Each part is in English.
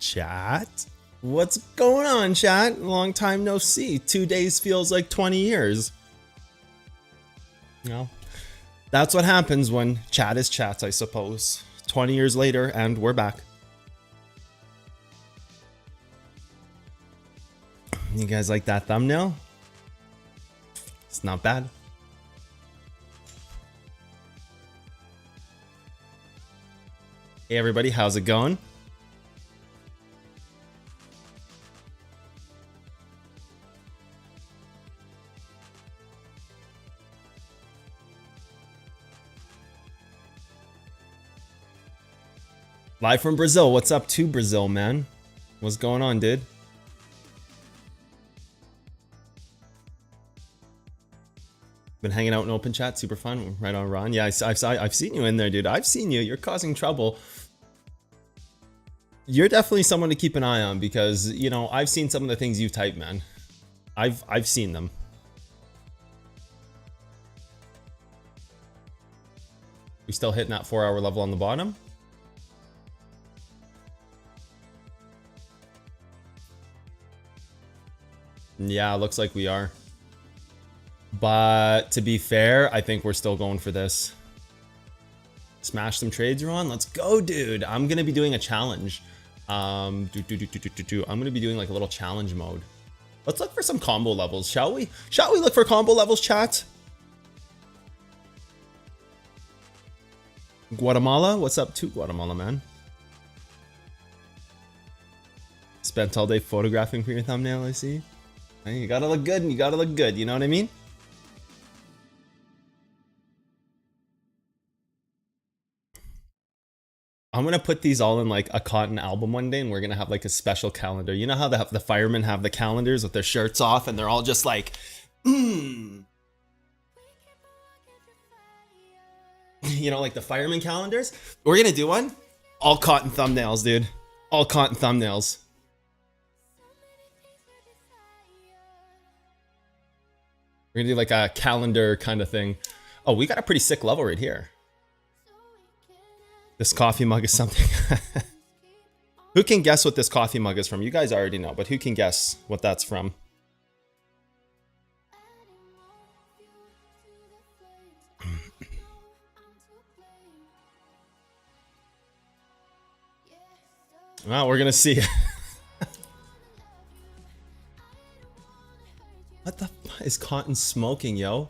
Chat? What's going on, chat? Long time no see. 2 days feels like 20 years. You know, that's what happens when chat is chat, I suppose. 20 years later, and we're back. You guys like that thumbnail? It's not bad. Hey everybody, how's it going? Live from Brazil. What's up to Brazil, man? What's going on, dude? Been hanging out in open chat, super fun. Right on, Ron. Yeah, I've seen you in there, dude. I've seen you. You're causing trouble. You're definitely someone to keep an eye on because, you know, I've seen some of the things you type, man. I've seen them. We still hitting that 4-hour level on the bottom? Yeah, looks like we are. But to be fair, I think we're still going for this. Smash some trades, Ron. Let's go, dude. I'm gonna be doing a challenge. I'm gonna be doing like a little challenge mode. Let's look for some combo levels, shall we? Shall we look for combo levels, chat? Guatemala, what's up to Guatemala, man? Spent all day photographing for your thumbnail, I see. Hey, you gotta look good and you gotta look good, you know what I mean? I'm gonna put these all in like a cotton album one day and we're gonna have like a special calendar. You know how the firemen have the calendars with their shirts off and they're all just like, You know, like the fireman calendars? We're gonna do one. All cotton thumbnails, dude. All cotton thumbnails. We're gonna do like a calendar kind of thing. Oh, we got a pretty sick level right here. This coffee mug is something. Who can guess what this coffee mug is from? You guys already know, but who can guess what that's from? Well, we're gonna see. What the fuck is Cotton smoking, yo?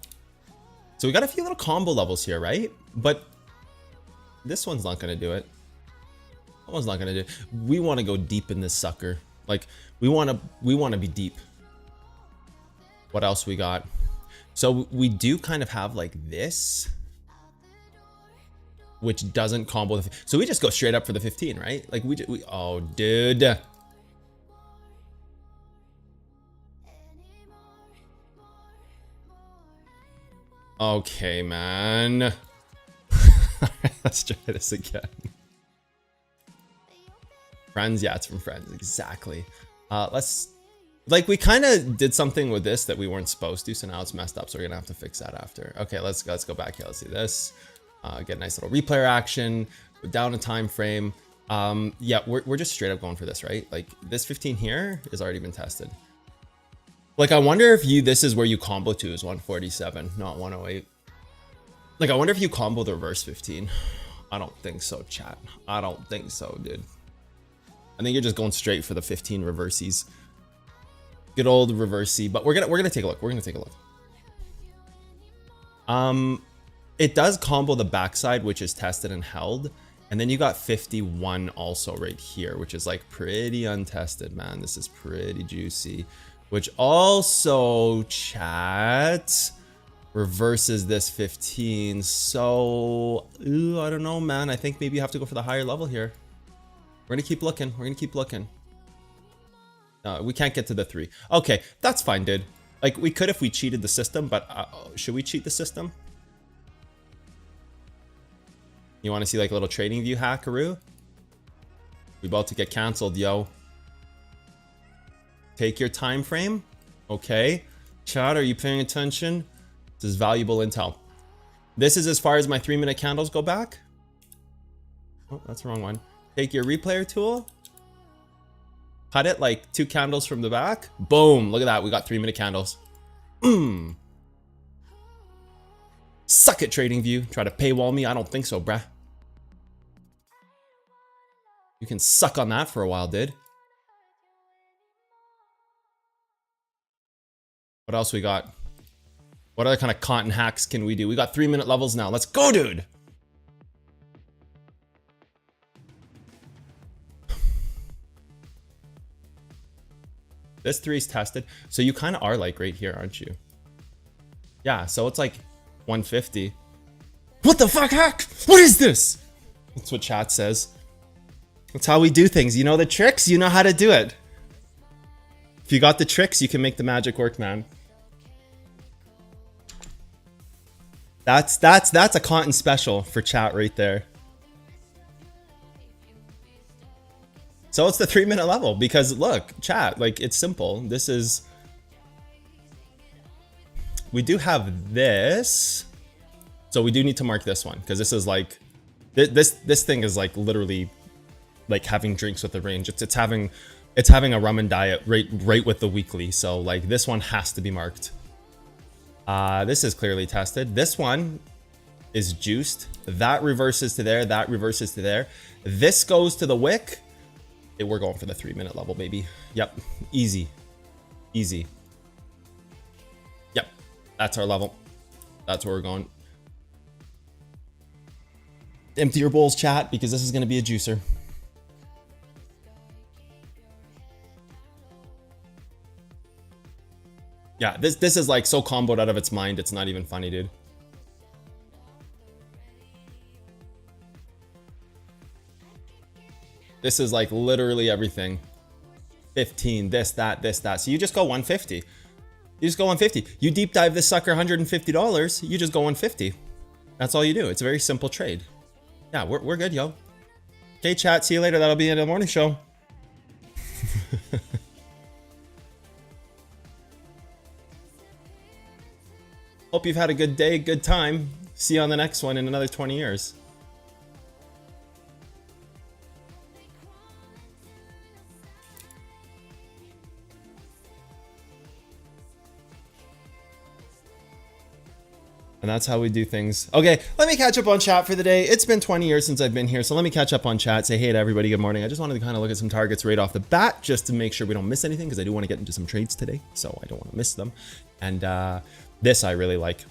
So we got a few little combo levels here, right? But this one's not gonna do it. That one's not gonna do it. We want to go deep in this sucker. Like we want to be deep. What else we got? So we do kind of have like this, which doesn't combo. So we just go straight up for the 15, right? Like we oh, dude. Okay, man. Let's try this again. Friends, yeah, it's from Friends, exactly. Let's, like, we kind of did something with this that we weren't supposed to, so now it's messed up, so we're gonna have to fix that after. Okay, let's go back here. Let's do this. Get a nice little replayer action. Go down a time frame. Yeah, we're just straight up going for this, right? Like this 15 here has already been tested. Like, I wonder if this is where you combo to is 147, not 108. Like, I wonder if you combo the reverse 15. I don't think so, chat. I don't think so, dude. I think you're just going straight for the 15 reversies. Good old reversey, but we're gonna take a look. We're gonna take a look. It does combo the backside, which is tested and held. And then you got 51 also right here, which is like pretty untested, man. This is pretty juicy. Which also, chat, reverses this 15. So, ooh, I don't know, man. I think maybe you have to go for the higher level here. We're gonna keep looking. We're gonna keep looking. We can't get to the 3. Okay, that's fine, dude. Like, we could if we cheated the system, but should we cheat the system? You want to see like a little trading view hackaroo? We about to get canceled, yo. Take your time frame. Okay. Chat, are you paying attention? This is valuable intel. This is as far as my 3-minute candles go back. Oh, that's the wrong one. Take your replayer tool. Cut it like 2 candles from the back. Boom. Look at that. We got 3-minute candles. Suck it, TradingView. Try to paywall me? I don't think so, bruh. You can suck on that for a while, dude. What else we got? What other kind of content hacks can we do? We got 3-minute levels now. Let's go, dude. This 3's tested. So you kind of are like right here, aren't you? Yeah, so it's like 150. What the fuck, hack? What is this? That's what chat says. That's how we do things. You know the tricks, you know how to do it. If you got the tricks, you can make the magic work, man. That's a content special for chat right there. So it's the 3-minute level because look, chat, like it's simple. This is, we do have this. So we do need to mark this one because this is like, this thing is like literally like having drinks with the range. It's having a rum and diet right with the weekly. So like this one has to be marked. This is clearly tested. This one is juiced. That reverses to there. That reverses to there. This goes to the wick. We're going for the 3-minute level, baby. Yep. Easy. Easy. Yep. That's our level. That's where we're going. Empty your bowls, chat, because this is going to be a juicer. Yeah, this is like so comboed out of its mind. It's not even funny, dude. This is like literally everything. 15, this, that, this, that. So you just go 150. You just go 150. You deep dive this sucker $150. You just go 150. That's all you do. It's a very simple trade. Yeah, we're good, yo. Okay, chat. See you later. That'll be in the morning show. Hope you've had a good day, good time. See you on the next one in another 20 years. And that's how we do things. Okay, let me catch up on chat for the day. It's been 20 years since I've been here, so let me catch up on chat. Say hey to everybody, good morning. I just wanted to kind of look at some targets right off the bat, just to make sure we don't miss anything, because I do want to get into some trades today, so I don't want to miss them. And this I really like.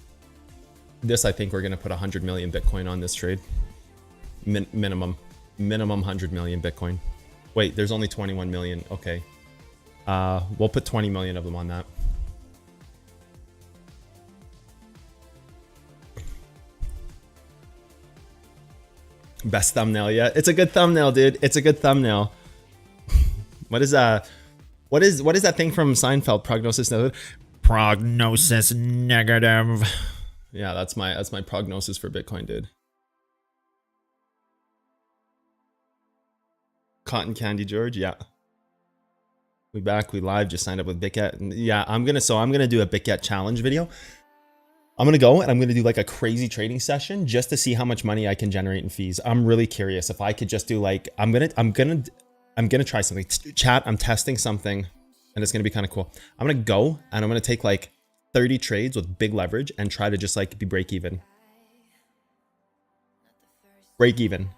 This I think we're going to put 100 million Bitcoin on this trade. Minimum 100 million Bitcoin. Wait, there's only 21 million. Okay. We'll put 20 million of them on that. Best thumbnail yet. It's a good thumbnail, dude. It's a good thumbnail. What is that thing from Seinfeld? Prognosis negative. Prognosis negative. Yeah, that's my prognosis for Bitcoin, dude. Cotton Candy George, yeah. We back, we live, just signed up with BitGet. Yeah, I'm gonna do a BitGet challenge video. I'm gonna go and I'm gonna do like a crazy trading session just to see how much money I can generate in fees. I'm really curious if I could just do like, I'm gonna try something. Chat, I'm testing something and it's gonna be kind of cool. I'm gonna go and I'm gonna take like 30 trades with big leverage and try to just like be break even. Break even.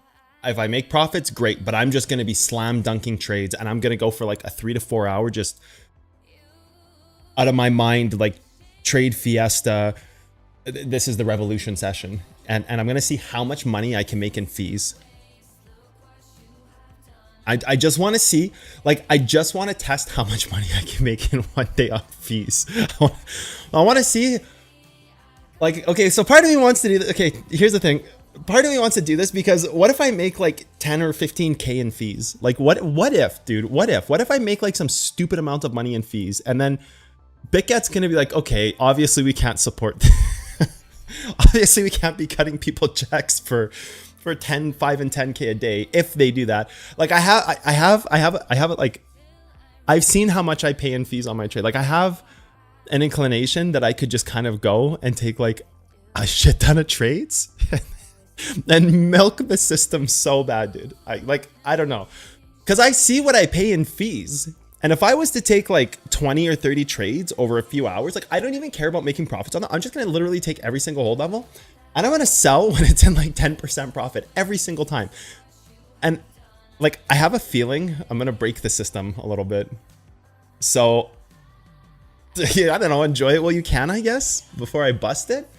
If I make profits, great, but I'm just gonna be slam dunking trades and I'm gonna go for like a 3 to 4 hour just out of my mind, like trade fiesta. This is the revolution session, and I'm gonna see how much money I can make in fees. I just want to see, like, I just want to test how much money I can make in one day on fees. I want to see, like, okay, so part of me wants to do this. Okay, here's the thing. Part of me wants to do this because what if I make like 10 or 15K in fees? Like, what if, dude? What if I make like some stupid amount of money in fees, and then BitGet's gonna be like, okay, obviously we can't support obviously we can't be cutting people checks for 10, 5 and 10K a day if they do that. Like I have it, like I've seen how much I pay in fees on my trade. Like I have an inclination that I could just kind of go and take like a shit ton of trades and milk the system so bad, dude. I don't know. because I see what I pay in fees. And if I was to take like 20 or 30 trades over a few hours, like I don't even care about making profits on that. I'm just going to literally take every single hold level and I'm going to sell when it's in like 10% profit every single time. And like, I have a feeling I'm going to break the system a little bit. So yeah, I don't know, enjoy it while you can, I guess, before I bust it.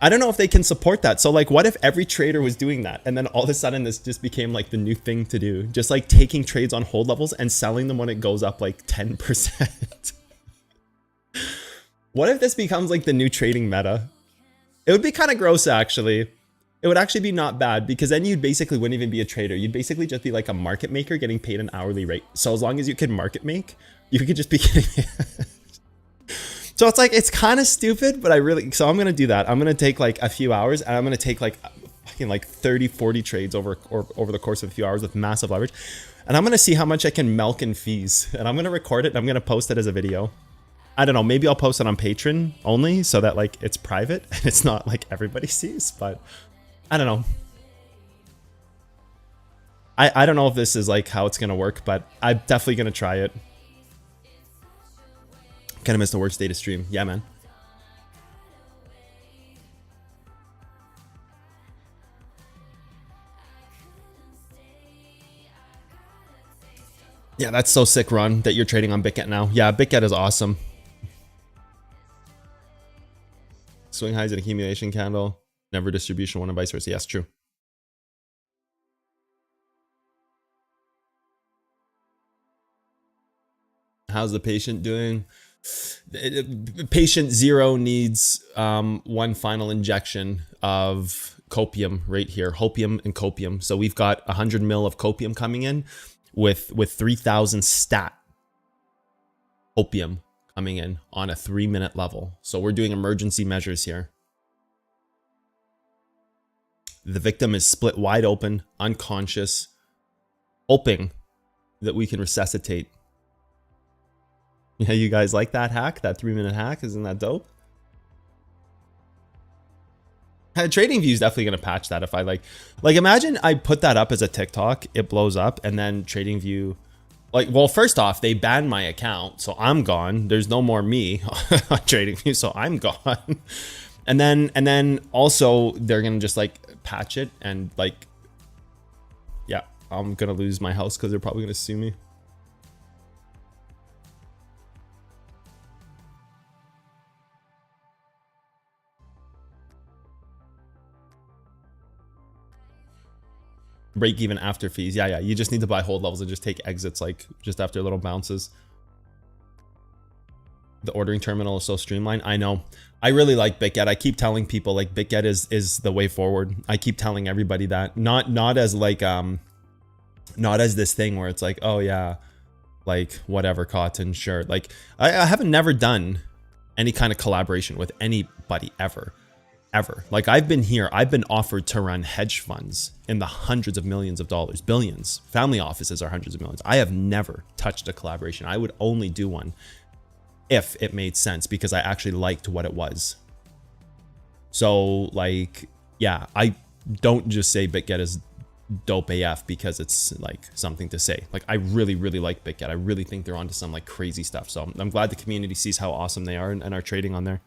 I don't know if they can support that. So like, what if every trader was doing that? And then all of a sudden this just became like the new thing to do. Just like taking trades on hold levels and selling them when it goes up like 10%. What if this becomes like the new trading meta? It would be kind of gross, actually. It would actually be not bad because then you basically wouldn't even be a trader. You'd basically just be like a market maker getting paid an hourly rate. So as long as you can market make, you could just be getting So it's like, it's kind of stupid, but so I'm going to do that. I'm going to take like a few hours and I'm going to take like fucking like 30, 40 trades over the course of a few hours with massive leverage. And I'm going to see how much I can milk in fees. And I'm going to record it and I'm going to post it as a video. I don't know, maybe I'll post it on Patreon only so that like it's private and it's not like everybody sees, but I don't know. I don't know if this is like how it's going to work, but I'm definitely going to try it. Kind of missed the worst day to stream. Yeah, man. Yeah, that's so sick, Ron, that you're trading on BitGet now. Yeah, BitGet is awesome. Swing highs and accumulation candle. Never distribution one and vice versa. Yes, true. How's the patient doing? Patient 0 needs one final injection of copium right here, hopium and copium. So we've got 100 mil of copium coming in with 3,000 stat opium coming in on a 3-minute level. So we're doing emergency measures here. The victim is split wide open, unconscious, hoping that we can resuscitate. Yeah, you guys like that hack? That 3-minute hack? Isn't that dope? TradingView is definitely going to patch that if I like imagine I put that up as a TikTok, it blows up, and then TradingView, like, well, first off, they banned my account, so I'm gone. There's no more me on TradingView, so I'm gone. And then also they're going to just like patch it and like, yeah, I'm going to lose my house because they're probably going to sue me. Break even after fees. Yeah, you just need to buy hold levels and just take exits like just after little bounces. The ordering terminal is so streamlined. I know. I really like BitGet. I keep telling people like BitGet is the way forward. I keep telling everybody that. Not as like not as this thing where it's like, oh yeah, like whatever, cotton, sure. Like I haven't never done any kind of collaboration with anybody ever. Like I've been offered to run hedge funds in the hundreds of millions of dollars, billions. Family offices are hundreds of millions. I have never touched a collaboration. I would only do one if it made sense because I actually liked what it was. So like, yeah, I don't just say BitGet is dope AF because it's like something to say. Like I really, really like BitGet. I really think they're onto some like crazy stuff. So I'm glad the community sees how awesome they are and are trading on there.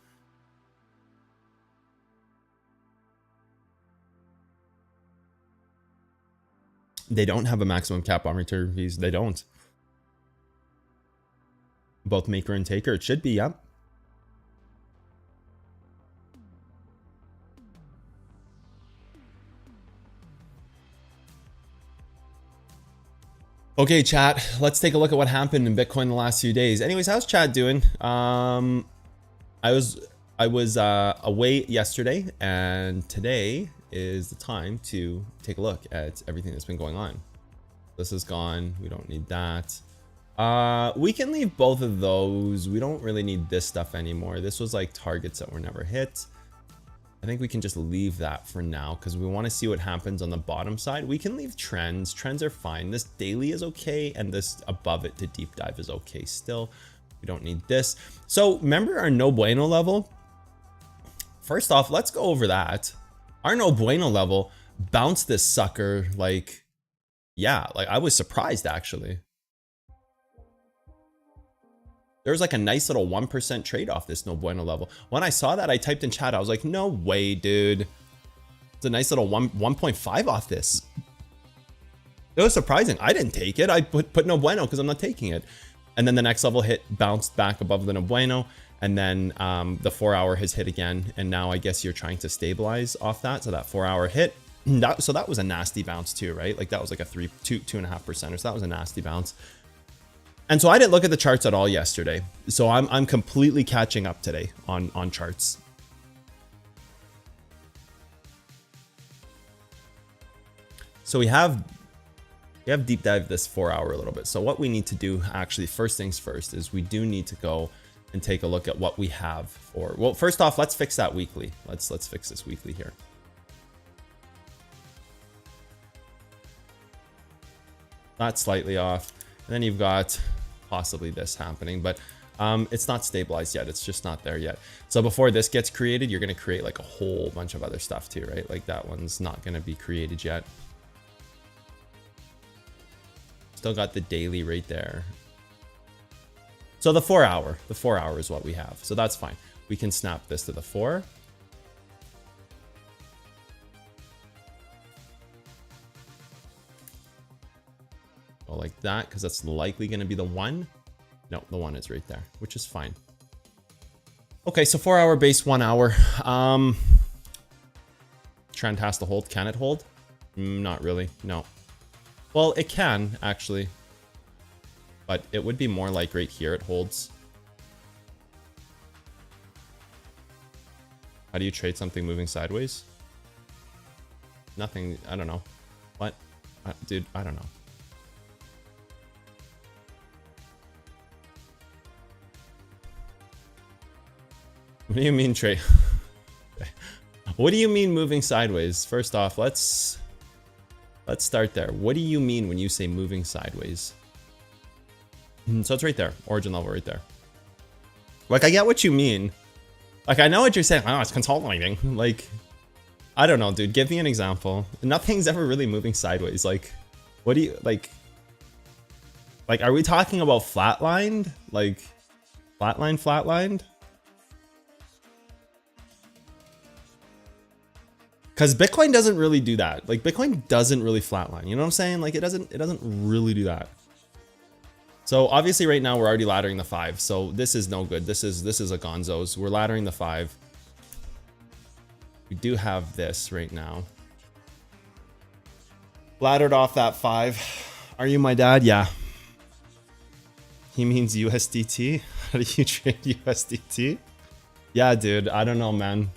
They don't have a maximum cap on return fees. They don't. Both maker and taker. It should be, yep. Okay, chat. Let's take a look at what happened in Bitcoin the last few days. Anyways, how's chat doing? I was away yesterday, and today is the time to take a look at everything that's been going on. This is gone. We don't need that. We can leave both of those. We don't really need this stuff anymore. This was like targets that were never hit. I think we can just leave that for now because we want to see what happens on the bottom side. We can leave trends. Trends are fine. This daily is okay, and this above it to deep dive is okay still. We don't need this. So remember our no bueno level? First off, let's go over that. Our no bueno level bounced this sucker like Yeah, like I was surprised actually. There was like a nice little 1% trade off this no bueno level. When I saw that, I typed in chat, I was like, no way, dude. It's a nice little 1.5 off this. It was surprising. I didn't take it. I put no bueno because I'm not taking it. And then the next level hit, bounced back above the no bueno. And then the 4 hour has hit again. And now I guess you're trying to stabilize off that. So that 4 hour hit. So that was a nasty bounce too, right? Like that was like a 2.5%. So that was a nasty bounce. And so I didn't look at the charts at all yesterday. So I'm completely catching up today on charts. So we have deep dive this 4 hour a little bit. So what we need to do actually, first things first, is we do need to go and take a look at what we have for, well, first off, let's fix that weekly. Let's fix this weekly here. That's slightly off. And then you've got possibly this happening, but it's not stabilized yet. It's just not there yet. So before this gets created, you're going to create like a whole bunch of other stuff too, right? Like that one's not going to be created yet. Still got the daily right there. So the 4 hour is what we have. So that's fine. We can snap this to the 4. Go like that, because that's likely going to be the 1. No, the 1 is right there, which is fine. Okay, so 4 hour base, 1 hour. Trend has to hold. Can it hold? Not really. No. Well, it can actually, but it would be more like right here it holds. How do you trade something moving sideways? Nothing. I don't know. What? Dude, I don't know. What do you mean trade? What do you mean moving sideways? First off, let's start there. What do you mean when you say moving sideways? So it's right there, origin level right there. Like, I get what you mean. Like, I know what you're saying. Oh, it's consolidating. Like, I don't know, dude. Give me an example. Nothing's ever really moving sideways. Like, what do you, like, are we talking about flatlined? Like, flatlined? Because Bitcoin doesn't really do that. Like, Bitcoin doesn't really flatline. You know what I'm saying? Like, it doesn't really do that. So obviously right now we're already laddering the 5. So this is no good. This is a gonzo's. We're laddering the 5. We do have this right now. Laddered off that 5. Are you my dad? Yeah. He means USDT. How do you trade USDT? Yeah, dude. I don't know, man.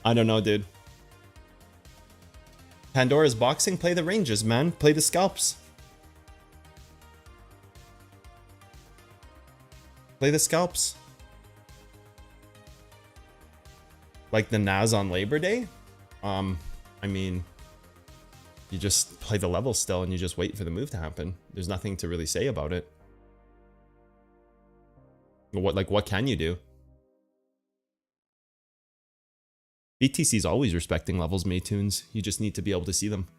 I don't know, dude. Pandora's boxing. Play the ranges, man. Play the scalps. Play the scalps. Like the Nas on Labor Day? I mean, you just play the level still and you just wait for the move to happen. There's nothing to really say about it. What can you do? BTC is always respecting levels, Maytunes. You just need to be able to see them.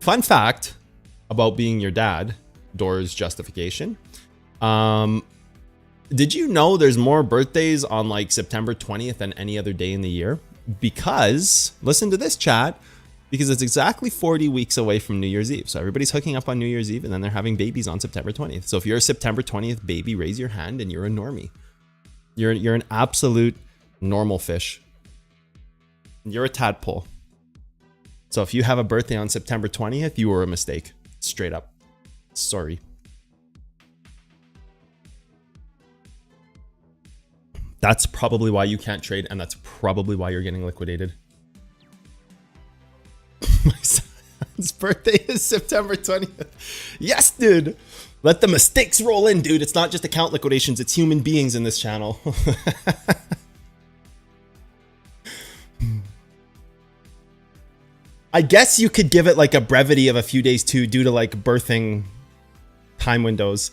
Fun fact about being your dad, Dora's justification. Did you know there's more birthdays on like September 20th than any other day in the year? Because, listen to this, chat, because it's exactly 40 weeks away from New Year's Eve. So everybody's hooking up on New Year's Eve and then they're having babies on September 20th. So if you're a September 20th baby, raise your hand and you're a normie. You're an absolute normal fish. You're a tadpole. So if you have a birthday on September 20th, you were a mistake. Straight up. Sorry. That's probably why you can't trade, and that's probably why you're getting liquidated. My son's birthday is September 20th. Yes, dude. Let the mistakes roll in, dude. It's not just account liquidations. It's human beings in this channel. I guess you could give it like a brevity of a few days too, due to like birthing time windows.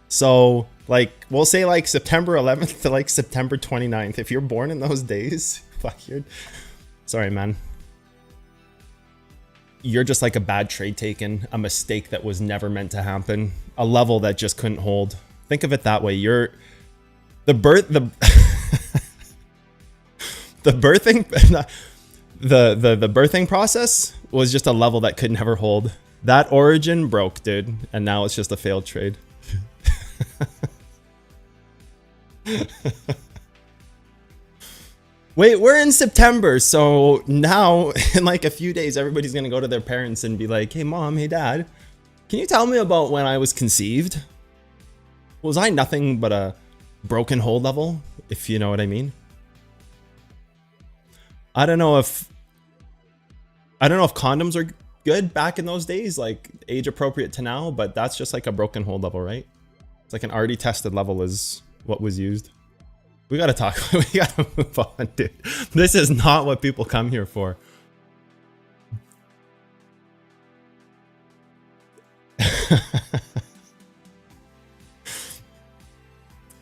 So like we'll say like September 11th to like September 29th. If you're born in those days, fuck, you're sorry, man. You're just like a bad trade taken, a mistake that was never meant to happen, a level that just couldn't hold. Think of it that way. You're the birthing the birthing process was just a level that could never hold. That origin broke, dude, and now it's just a failed trade. Wait, we're in September, so now in like a few days, everybody's gonna go to their parents and be like, hey mom, hey dad, can you tell me about when I was conceived? Was I nothing but a broken hold level, if you know what I mean? I don't know if condoms are good back in those days, like age appropriate to now, but that's just like a broken hold level, right? It's like an already tested level is what was used. We gotta talk. We gotta move on, dude. This is not what people come here for.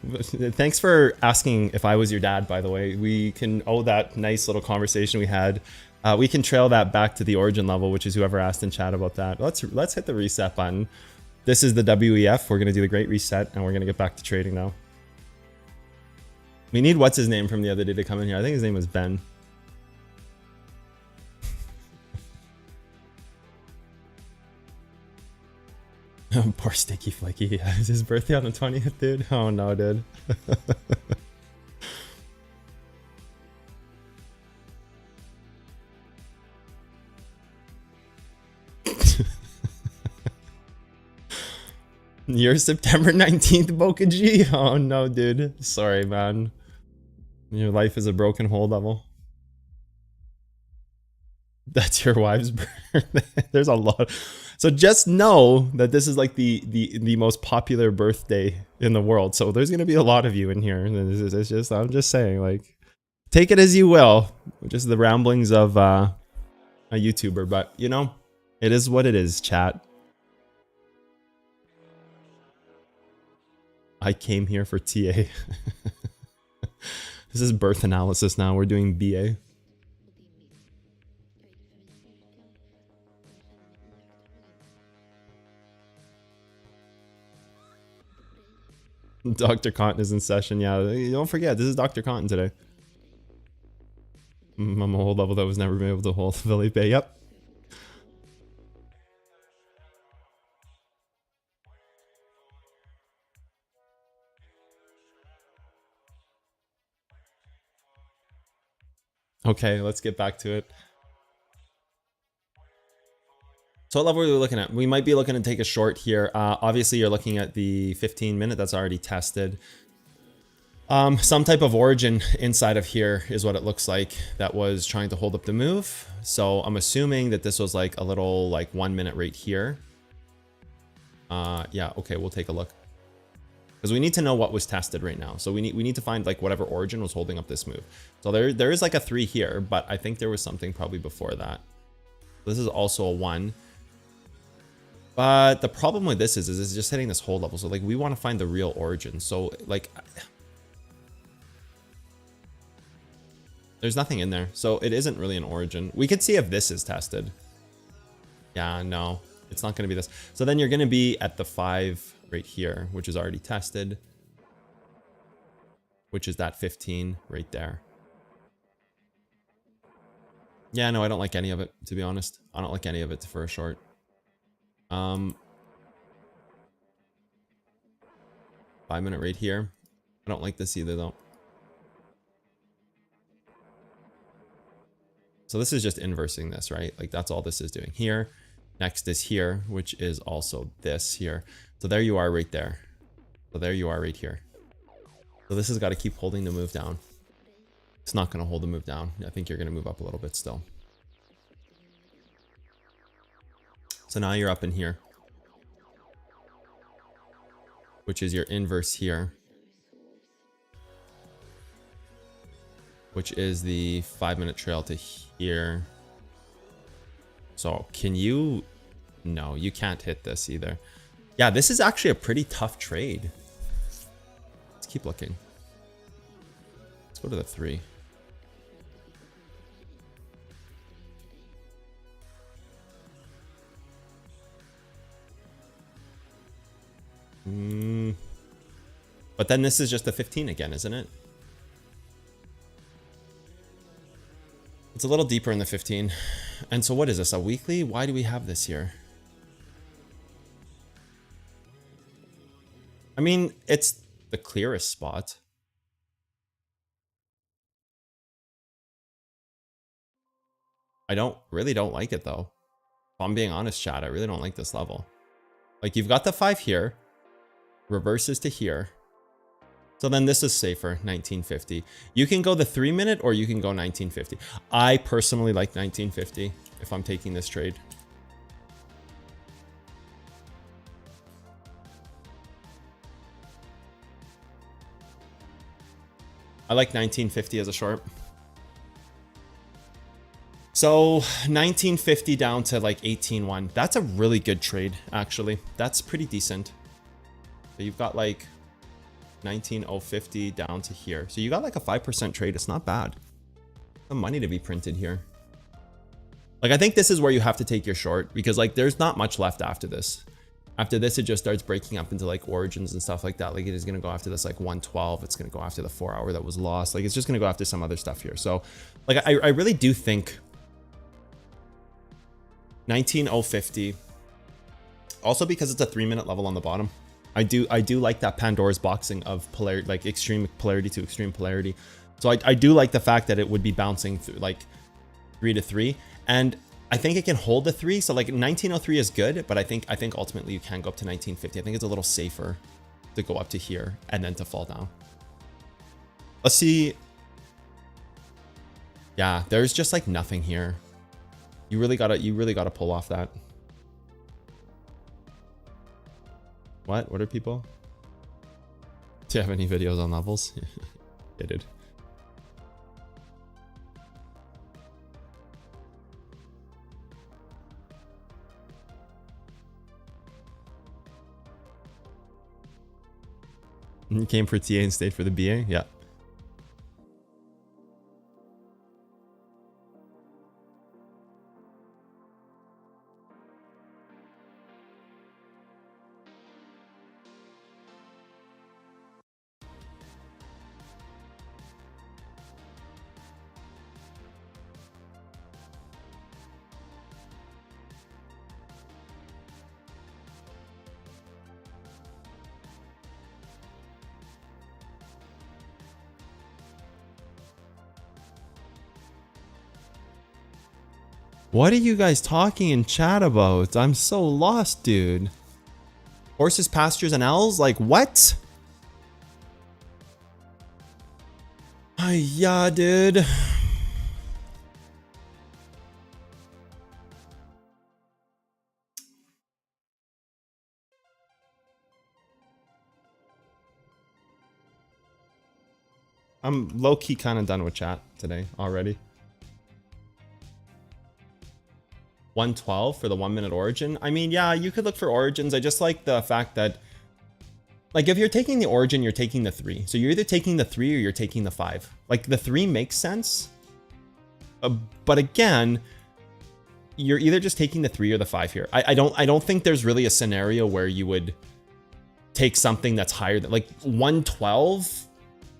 Thanks for asking if I was your dad, by the way. We can owe that nice little conversation we had. We can trail that back to the origin level, which is whoever asked in chat about that. Let's hit the reset button. This is the WEF. We're gonna do the great reset, and we're gonna get back to trading now. We need what's his name from the other day to come in here. I think his name was Ben. Poor Sticky Flicky. Is his birthday on the 20th, dude? Oh no, dude. You're September 19th, Boca G? Oh no, dude. Sorry, man. Your life is a broken hole level. That's your wife's birthday. There's a lot. So just know that this is like the most popular birthday in the world. So there's gonna be a lot of you in here. It's just, I'm just saying, like, take it as you will. Just the ramblings of a YouTuber, but you know, it is what it is, chat. I came here for TA. This is birth analysis now. We're doing BA. Dr. Cotton is in session. Yeah, don't forget, this is Dr. Cotton today. I'm a hold level that was never been able to hold. Felipe, yep. Okay, let's get back to it. So what level are we looking at? We might be looking to take a short here. Obviously, you're looking at the 15-minute that's already tested. Some type of origin inside of here is what it looks like that was trying to hold up the move. So I'm assuming that this was like a little like 1 minute right here. Yeah, okay, we'll take a look. Because we need to know what was tested right now. So we need to find like whatever origin was holding up this move. So there is like a 3 here, but I think there was something probably before that. This is also a 1. But the problem with this is it's just hitting this hold level. So like we want to find the real origin. So like there's nothing in there. So it isn't really an origin. We could see if this is tested. Yeah, no, it's not going to be this. So then you're going to be at the 5 right here, which is already tested, which is that 15 right there. Yeah, no, I don't like any of it, to be honest. I don't like any of it for a short. 5 minute right here. I don't like this either though. So this is just inversing this, right? Like that's all this is doing here. Next is here, which is also this here. So there you are right there. So there you are right here. So this has got to keep holding the move down. It's not going to hold the move down. I think you're going to move up a little bit still. So now you're up in here, which is your inverse here, which is the 5 minute trail to here. So can you? No, you can't hit this either. Yeah, this is actually a pretty tough trade. Let's keep looking. Let's go to the 3. But then this is just a 15 again, isn't it? It's a little deeper in the 15. And so what is this, a weekly? Why do we have this here? I mean, it's the clearest spot. I really don't like it though. If I'm being honest, chat, I really don't like this level. Like, you've got the 5 here, reverses to here. So then this is safer, 1950. You can go the 3 minute or you can go 1950. I personally like 1950 if I'm taking this trade. I like 1950 as a short. So 1950 down to like 18.1. That's a really good trade, actually. That's pretty decent. So you've got like 19.050 down to here. So you got like a 5% trade. It's not bad. Some money to be printed here. Like, I think this is where you have to take your short because like there's not much left after this. After this, it just starts breaking up into like origins and stuff like that. Like, it is going to go after this like 112. It's going to go after the 4 hour that was lost. Like, it's just going to go after some other stuff here. So like, I really do think 19.050, also because it's a 3 minute level on the bottom. I do like that Pandora's boxing of polarity, like extreme polarity to extreme polarity. So I do like the fact that it would be bouncing through like 3 to 3, and I think it can hold the 3. So like 1903 is good, but I think ultimately you can go up to 1950. I think it's a little safer to go up to here and then to fall down. Let's see. Yeah, there's just like nothing here. You really gotta pull off that. What are people? Do you have any videos on levels? Yeah, dude. You came for TA and stayed for the BA? Yeah. What are you guys talking in chat about? I'm so lost, dude. Horses, pastures, and owls? Like, what? Yeah, dude. I'm low-key kind of done with chat today already. 112 for the 1 minute origin. I mean, yeah, you could look for origins. I just like the fact that, like, if you're taking the origin, you're taking the 3. So you're either taking the 3 or you're taking the 5. Like, the 3 makes sense. But again, you're either just taking the 3 or the 5 here. I don't think there's really a scenario where you would take something that's higher than like 112,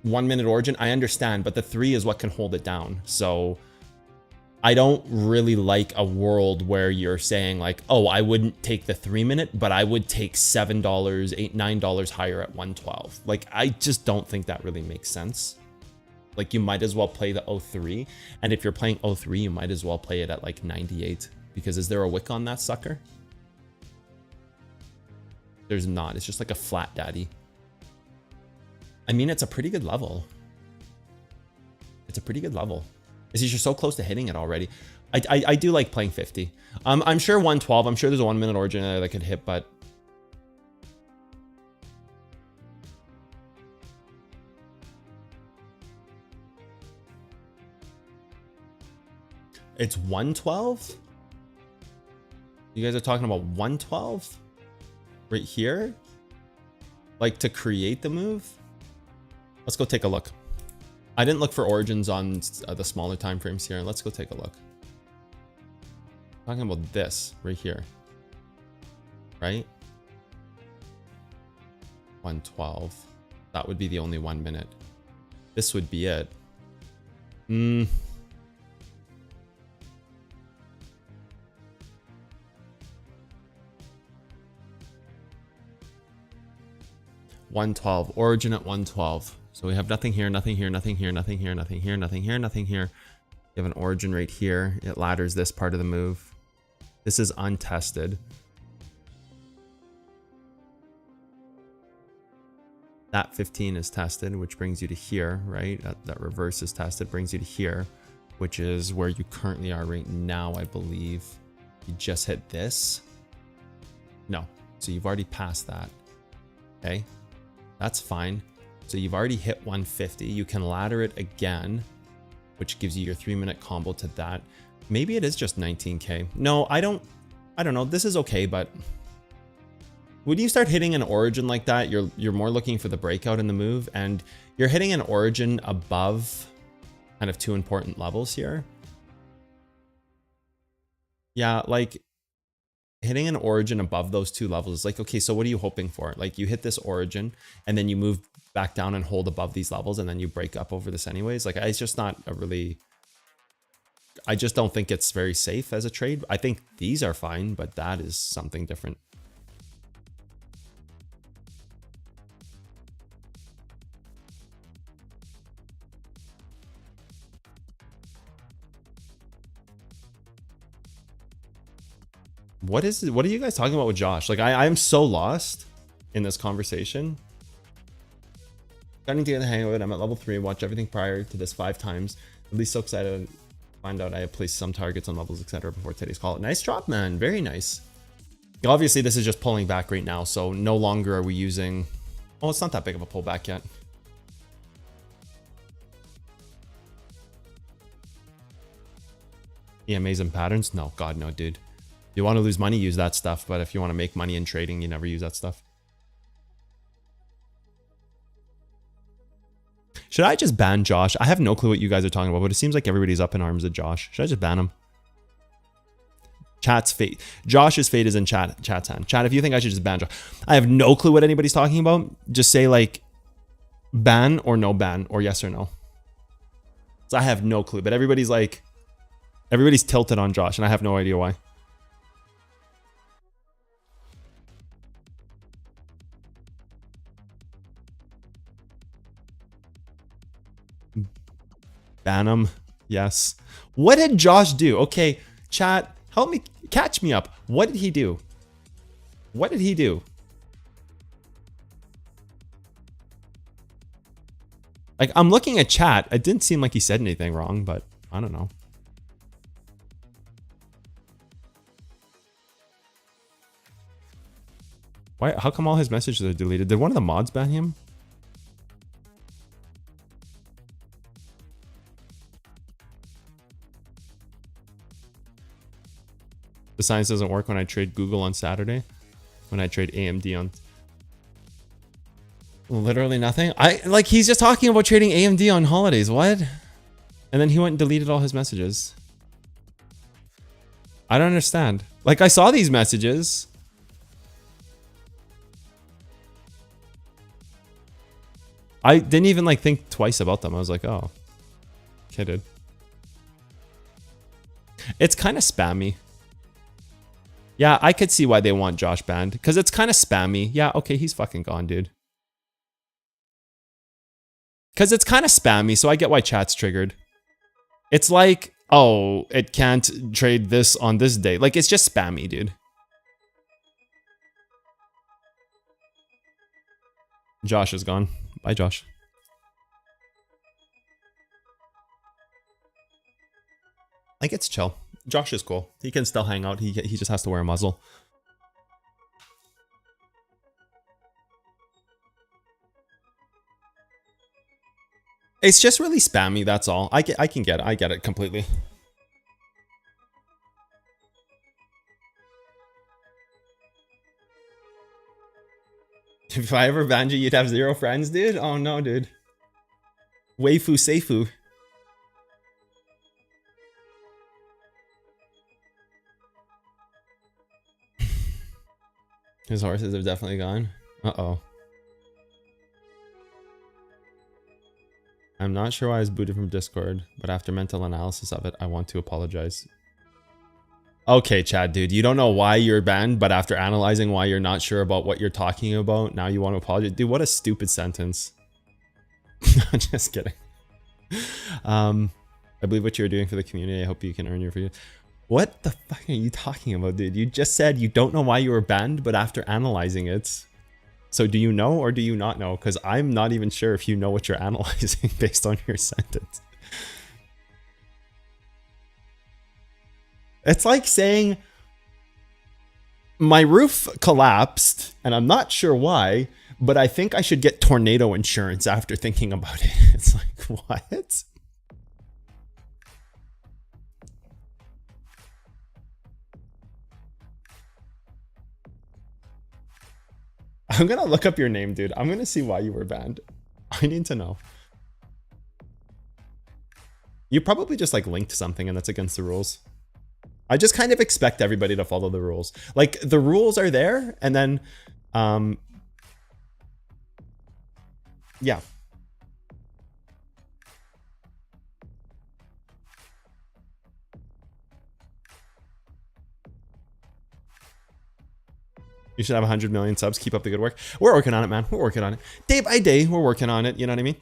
1 minute origin. I understand, but the 3 is what can hold it down. So I don't really like a world where you're saying like, oh, I wouldn't take the 3 minute, but I would take $7, $8, $9 higher at 112. Like, I just don't think that really makes sense. Like, you might as well play the 03. And if you're playing 03, you might as well play it at like 98. Because is there a wick on that sucker? There's not. It's just like a flat daddy. I mean, it's a pretty good level. It's a pretty good level. It's just you're so close to hitting it already. I do like playing 50. I'm sure 112. I'm sure there's a 1 minute origin that could hit, but it's 112. You guys are talking about 112 right here, like to create the move. Let's go take a look. I didn't look for origins on the smaller time frames here. Let's go take a look. Talking about this right here, right? 112. That would be the only 1 minute. This would be it. 112. Origin at 112. So we have nothing here, nothing here, nothing here, nothing here, nothing here, nothing here, nothing here. You have an origin right here. It ladders this part of the move. This is untested. That 15 is tested, which brings you to here, right? That reverse is tested, brings you to here, which is where you currently are right now, I believe. You just hit this. No, so you've already passed that. Okay, that's fine. So you've already hit 150. You can ladder it again, which gives you your 3-minute combo to that. Maybe it is just 19K. No, I don't know. This is okay, but when you start hitting an origin like that, you're more looking for the breakout in the move, and you're hitting an origin above kind of 2 important levels here. Yeah, like hitting an origin above those 2 levels is like, okay, so what are you hoping for? Like you hit this origin and then you move back down and hold above these levels and then you break up over this anyways. Like it's just not a really, I just don't think it's very safe as a trade. I think these are fine, but that is something different. What are you guys talking about with Josh? Like I'm so lost in this conversation. Starting to get the hang of it. I'm at level 3. Watch everything prior to this 5 times. At least so excited to find out I have placed some targets on levels, etc. before today's call. Nice drop, man. Very nice. Obviously, this is just pulling back right now, so no longer are we using. Oh, it's not that big of a pullback yet. EMAs and patterns? No, God, no, dude. If you want to lose money, use that stuff. But if you want to make money in trading, you never use that stuff. Should I just ban Josh? I have no clue what you guys are talking about, but it seems like everybody's up in arms at Josh. Should I just ban him? Chat's fate. Josh's fate is in chat's hand. Chat, if you think I should just ban Josh. I have no clue what anybody's talking about. Just say like ban or no ban or yes or no. So I have no clue, but everybody's tilted on Josh and I have no idea why. Ban him. Yes. What did Josh do? Okay, chat, help me, catch me up. What did he do? What did he do? Like, I'm looking at chat. It didn't seem like he said anything wrong, but I don't know. Why? How come all his messages are deleted? Did one of the mods ban him? The science doesn't work when I trade Google on Saturday. When I trade AMD on... Literally nothing. He's just talking about trading AMD on holidays. What? And then he went and deleted all his messages. I don't understand. Like, I saw these messages. I didn't even like think twice about them. I was like, oh, kidded. It's kind of spammy. Yeah, I could see why they want Josh banned because it's kind of spammy. Yeah, okay, he's fucking gone, dude. Because it's kind of spammy, so I get why chat's triggered. It's like, oh, it can't trade this on this day. Like, it's just spammy, dude. Josh is gone. Bye, Josh. Like, it's chill. Josh is cool. He can still hang out. He just has to wear a muzzle. It's just really spammy, that's all. I can get it. I get it completely. If I ever banned you, you'd have 0 friends, dude. Oh no, dude. Waifu Seifu. His horses have definitely gone. Uh-oh. I'm not sure why I was booted from Discord, but after mental analysis of it, I want to apologize. Okay, Chad, dude, you don't know why you're banned, but after analyzing why you're not sure about what you're talking about, now you want to apologize. Dude, what a stupid sentence. I'm just kidding. I believe what you're doing for the community. I hope you can earn your freedom. What the fuck are you talking about, dude? You just said you don't know why you were banned, but after analyzing it. So do you know or do you not know? Because I'm not even sure if you know what you're analyzing based on your sentence. It's like saying my roof collapsed and I'm not sure why, but I think I should get tornado insurance after thinking about it. It's like, what? I'm gonna look up your name, dude. I'm gonna see why you were banned. I need to know. You probably just like linked something and that's against the rules. I just kind of expect everybody to follow the rules. Like the rules are there and then, yeah. You should have 100 million subs. Keep up the good work. We're working on it, man. We're working on it. Day by day, we're working on it. You know what I mean?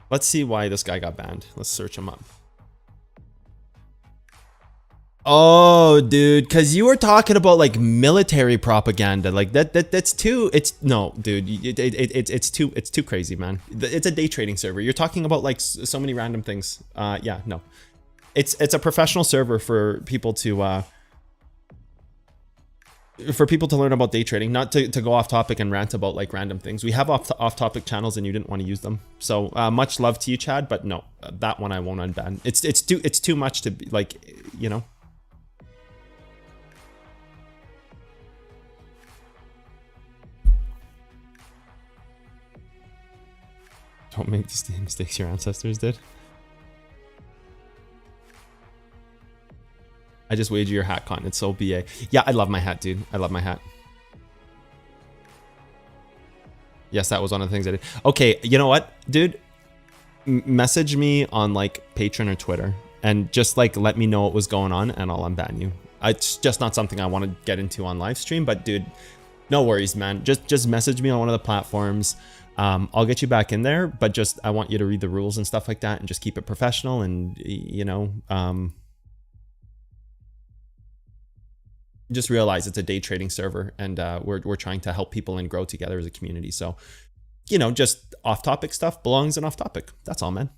Let's see why this guy got banned. Let's search him up. Oh, dude, because you were talking about like military propaganda, like that's too. It's no, dude. It's too crazy, man. It's a day trading server. You're talking about like so many random things. Yeah, no. It's a professional server for people to learn about day trading, not to go off topic and rant about like random things. We have off topic channels and you didn't want to use them. So much love to you, Chad, but no, that one I won't unban. It's too much to be like, you know. Don't make the same mistakes your ancestors did. I just wager your hat con. It's so BA. Yeah, I love my hat, dude. I love my hat. Yes, that was one of the things I did. Okay, you know what, dude? Message me on like Patreon or Twitter and just like let me know what was going on and I'll unban you. It's just not something I want to get into on live stream, but dude, no worries, man. Just message me on one of the platforms. I'll get you back in there, but just I want you to read the rules and stuff like that and just keep it professional and, you know, just realize it's a day trading server and we're trying to help people and grow together as a community. So, you know, just off topic stuff belongs in off topic. That's all, man.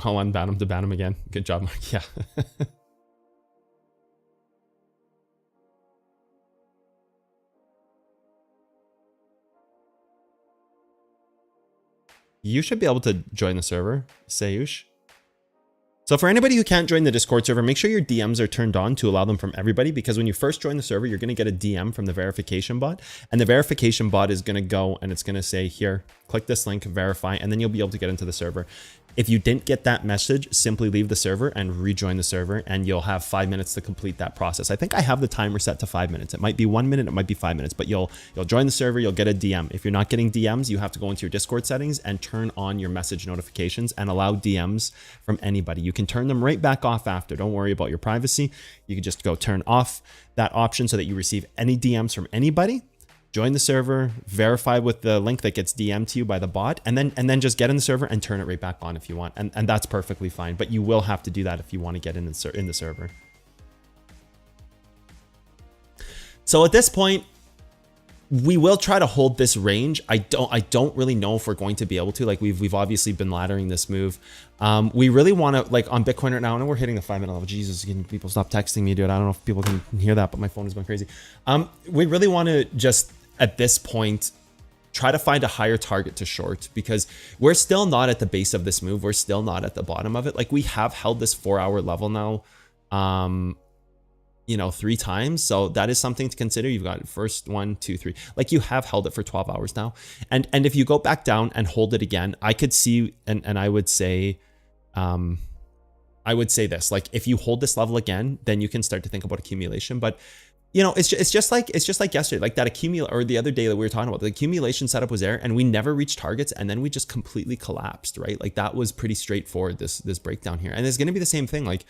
I'll unban him to ban him again. Good job, Mark. Yeah. You should be able to join the server, Sayush. So for anybody who can't join the Discord server, make sure your DMs are turned on to allow them from everybody, because when you first join the server, you're going to get a DM from the verification bot, and the verification bot is going to go and it's going to say, here, click this link, verify, and then you'll be able to get into the server. If you didn't get that message, simply leave the server and rejoin the server, and you'll have 5 minutes to complete that process. I think I have the timer set to 5 minutes. It might be 1 minute, it might be 5 minutes, but you'll join the server, you'll get a DM. If you're not getting DMs, you have to go into your Discord settings and turn on your message notifications and allow DMs from anybody. You can turn them right back off after. Don't worry about your privacy. You can just go turn off that option so that you receive any DMs from anybody. Join the server, verify with the link that gets DM'd to you by the bot, and then just get in the server and turn it right back on if you want. And that's perfectly fine. But you will have to do that if you want to get in the server. So at this point, we will try to hold this range. I don't really know if we're going to be able to. Like we've obviously been laddering this move. We really want to, like on Bitcoin right now, and we're hitting the 5 minute level. Jesus, can people stop texting me, dude? I don't know if people can hear that, but my phone is going crazy. We really want to just at this point try to find a higher target to short, because we're still not at the base of this move. We're still not at the bottom of it. Like, we have held this 4-hour level now, you know, 3 times. So that is something to consider. You've got first 1, 2, 3, like you have held it for 12 hours now. And if you go back down and hold it again, I could see, and I would say this, like, if you hold this level again, then you can start to think about accumulation. But you know, it's just like yesterday, like that or the other day that we were talking about, the accumulation setup was there and we never reached targets, and then we just completely collapsed, right? Like, that was pretty straightforward, this breakdown here. And it's going to be the same thing. Like,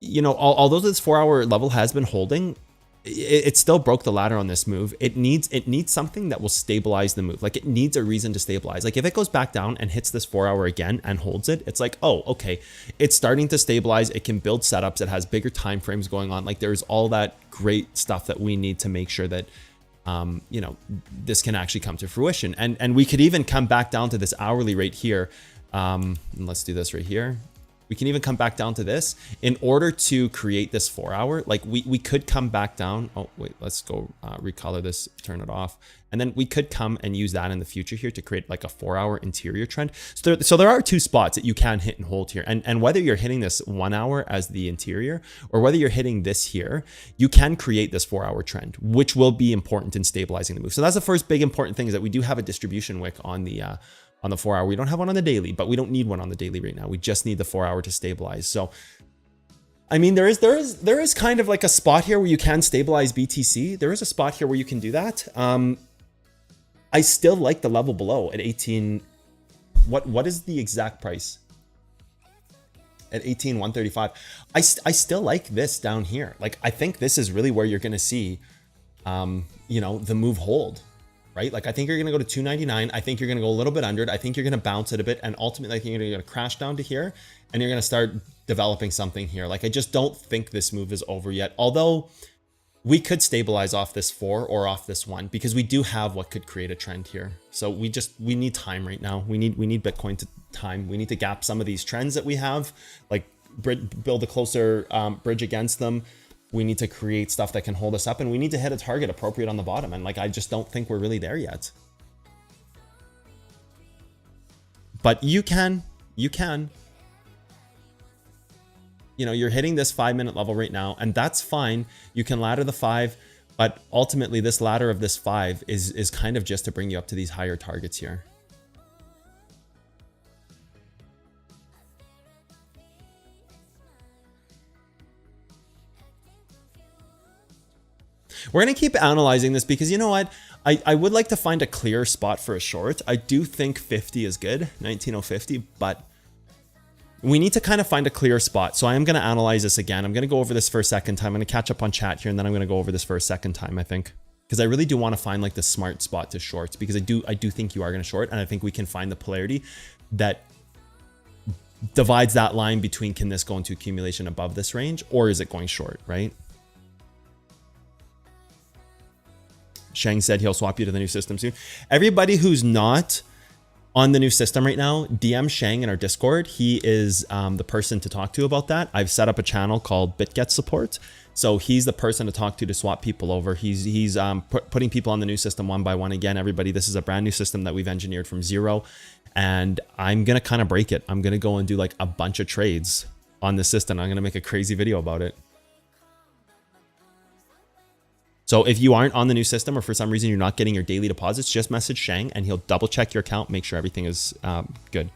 you know, although this 4-hour level has been holding, it still broke the ladder on this move. It needs something that will stabilize the move. Like, it needs a reason to stabilize. Like, if it goes back down and hits this 4-hour again and holds it, it's like, oh, okay, it's starting to stabilize. It can build setups. It has bigger time frames going on. Like, there's all that great stuff that we need to make sure that you know, this can actually come to fruition. And we could even come back down to this hourly rate here. And let's do this right here. We can even come back down to this in order to create this 4-hour. Like, we could come back down. Oh, wait, let's go recolor this, turn it off. And then we could come and use that in the future here to create like a 4-hour interior trend. So there are 2 spots that you can hit and hold here. And whether you're hitting this 1 hour as the interior or whether you're hitting this here, you can create this 4-hour trend, which will be important in stabilizing the move. So that's the first big important thing, is that we do have a distribution wick on the 4-hour. We don't have one on the daily, but we don't need one on the daily right now. We just need the 4-hour to stabilize. So, I mean, there is kind of like a spot here where you can stabilize BTC. There is a spot here where you can do that. I still like the level below at 18. What is the exact price? At 18,135. I still like this down here. Like, I think this is really where you're going to see, you know, the move hold. Right? Like, I think you're going to go to 299. I think you're going to go a little bit under it. I think you're going to bounce it a bit. And ultimately, I think you're going to crash down to here and you're going to start developing something here. Like, I just don't think this move is over yet. Although we could stabilize off this 4 or off this 1, because we do have what could create a trend here. So we need time right now. We need Bitcoin to time. We need to gap some of these trends that we have, like build a closer bridge against them. We need to create stuff that can hold us up, and we need to hit a target appropriate on the bottom. And like, I just don't think we're really there yet. But you can, you know, you're hitting this 5-minute level right now, and that's fine. You can ladder the 5, but ultimately this ladder of this 5 is kind of just to bring you up to these higher targets here. We're going to keep analyzing this because, you know what, I would like to find a clear spot for a short. I do think 50 is good, 19050, but we need to kind of find a clear spot. So I am going to analyze this again. I'm going to go over this for a second time. I'm going to catch up on chat here, and then I'm going to go over this for a second time, I think, because I really do want to find like the smart spot to short, because I do think you are going to short, and I think we can find the polarity that divides that line between, can this go into accumulation above this range, or is it going short, right? Shang said he'll swap you to the new system soon. Everybody who's not on the new system right now, DM Shang in our Discord. He is the person to talk to about that. I've set up a channel called BitGet Support. So he's the person to talk to swap people over. He's putting people on the new system one by one. Again, everybody, this is a brand new system that we've engineered from zero. And I'm going to kind of break it. I'm going to go and do like a bunch of trades on the system. I'm going to make a crazy video about it. So if you aren't on the new system, or for some reason you're not getting your daily deposits, just message Shang and he'll double check your account, make sure everything is good.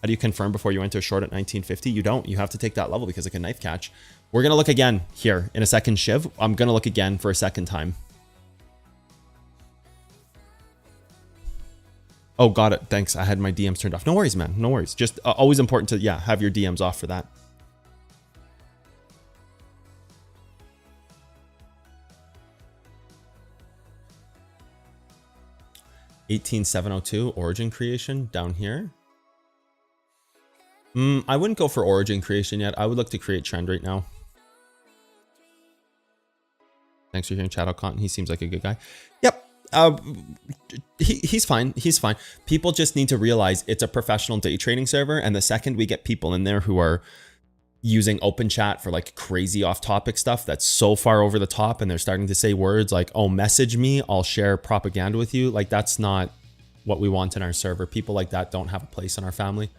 How do you confirm before you enter a short at 1950? You don't. You have to take that level because it can knife catch. We're going to look again here in a second, Shiv. I'm going to look again for a second time. Oh, got it. Thanks. I had my DMs turned off. No worries, man. No worries. Just always important to, yeah, have your DMs off for that. $18,702 origin creation down here. I wouldn't go for origin creation yet. I would look to create trend right now. Thanks for hearing Shadow Content. He seems like a good guy. Yep. He's fine. He's fine. People just need to realize it's a professional day trading server. And the second we get people in there who are using open chat for like crazy off topic stuff that's so far over the top, and they're starting to say words like, oh, message me, I'll share propaganda with you. Like, that's not what we want in our server. People like that don't have a place in our family.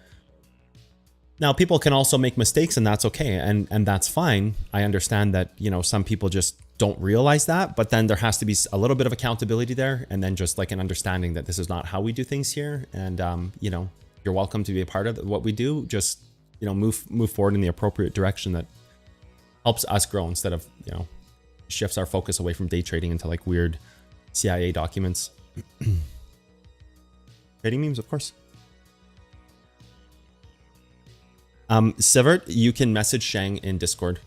Now, people can also make mistakes, and that's okay, and that's fine. I understand that, you know, some people just don't realize that, but then there has to be a little bit of accountability there, and then just like an understanding that this is not how we do things here. And you know, you're welcome to be a part of what we do. Just, you know, move forward in the appropriate direction that helps us grow, instead of, you know, shifts our focus away from day trading into like weird CIA documents. Trading memes, of course. c0tt0nc4ndyta, you can message Shang in Discord.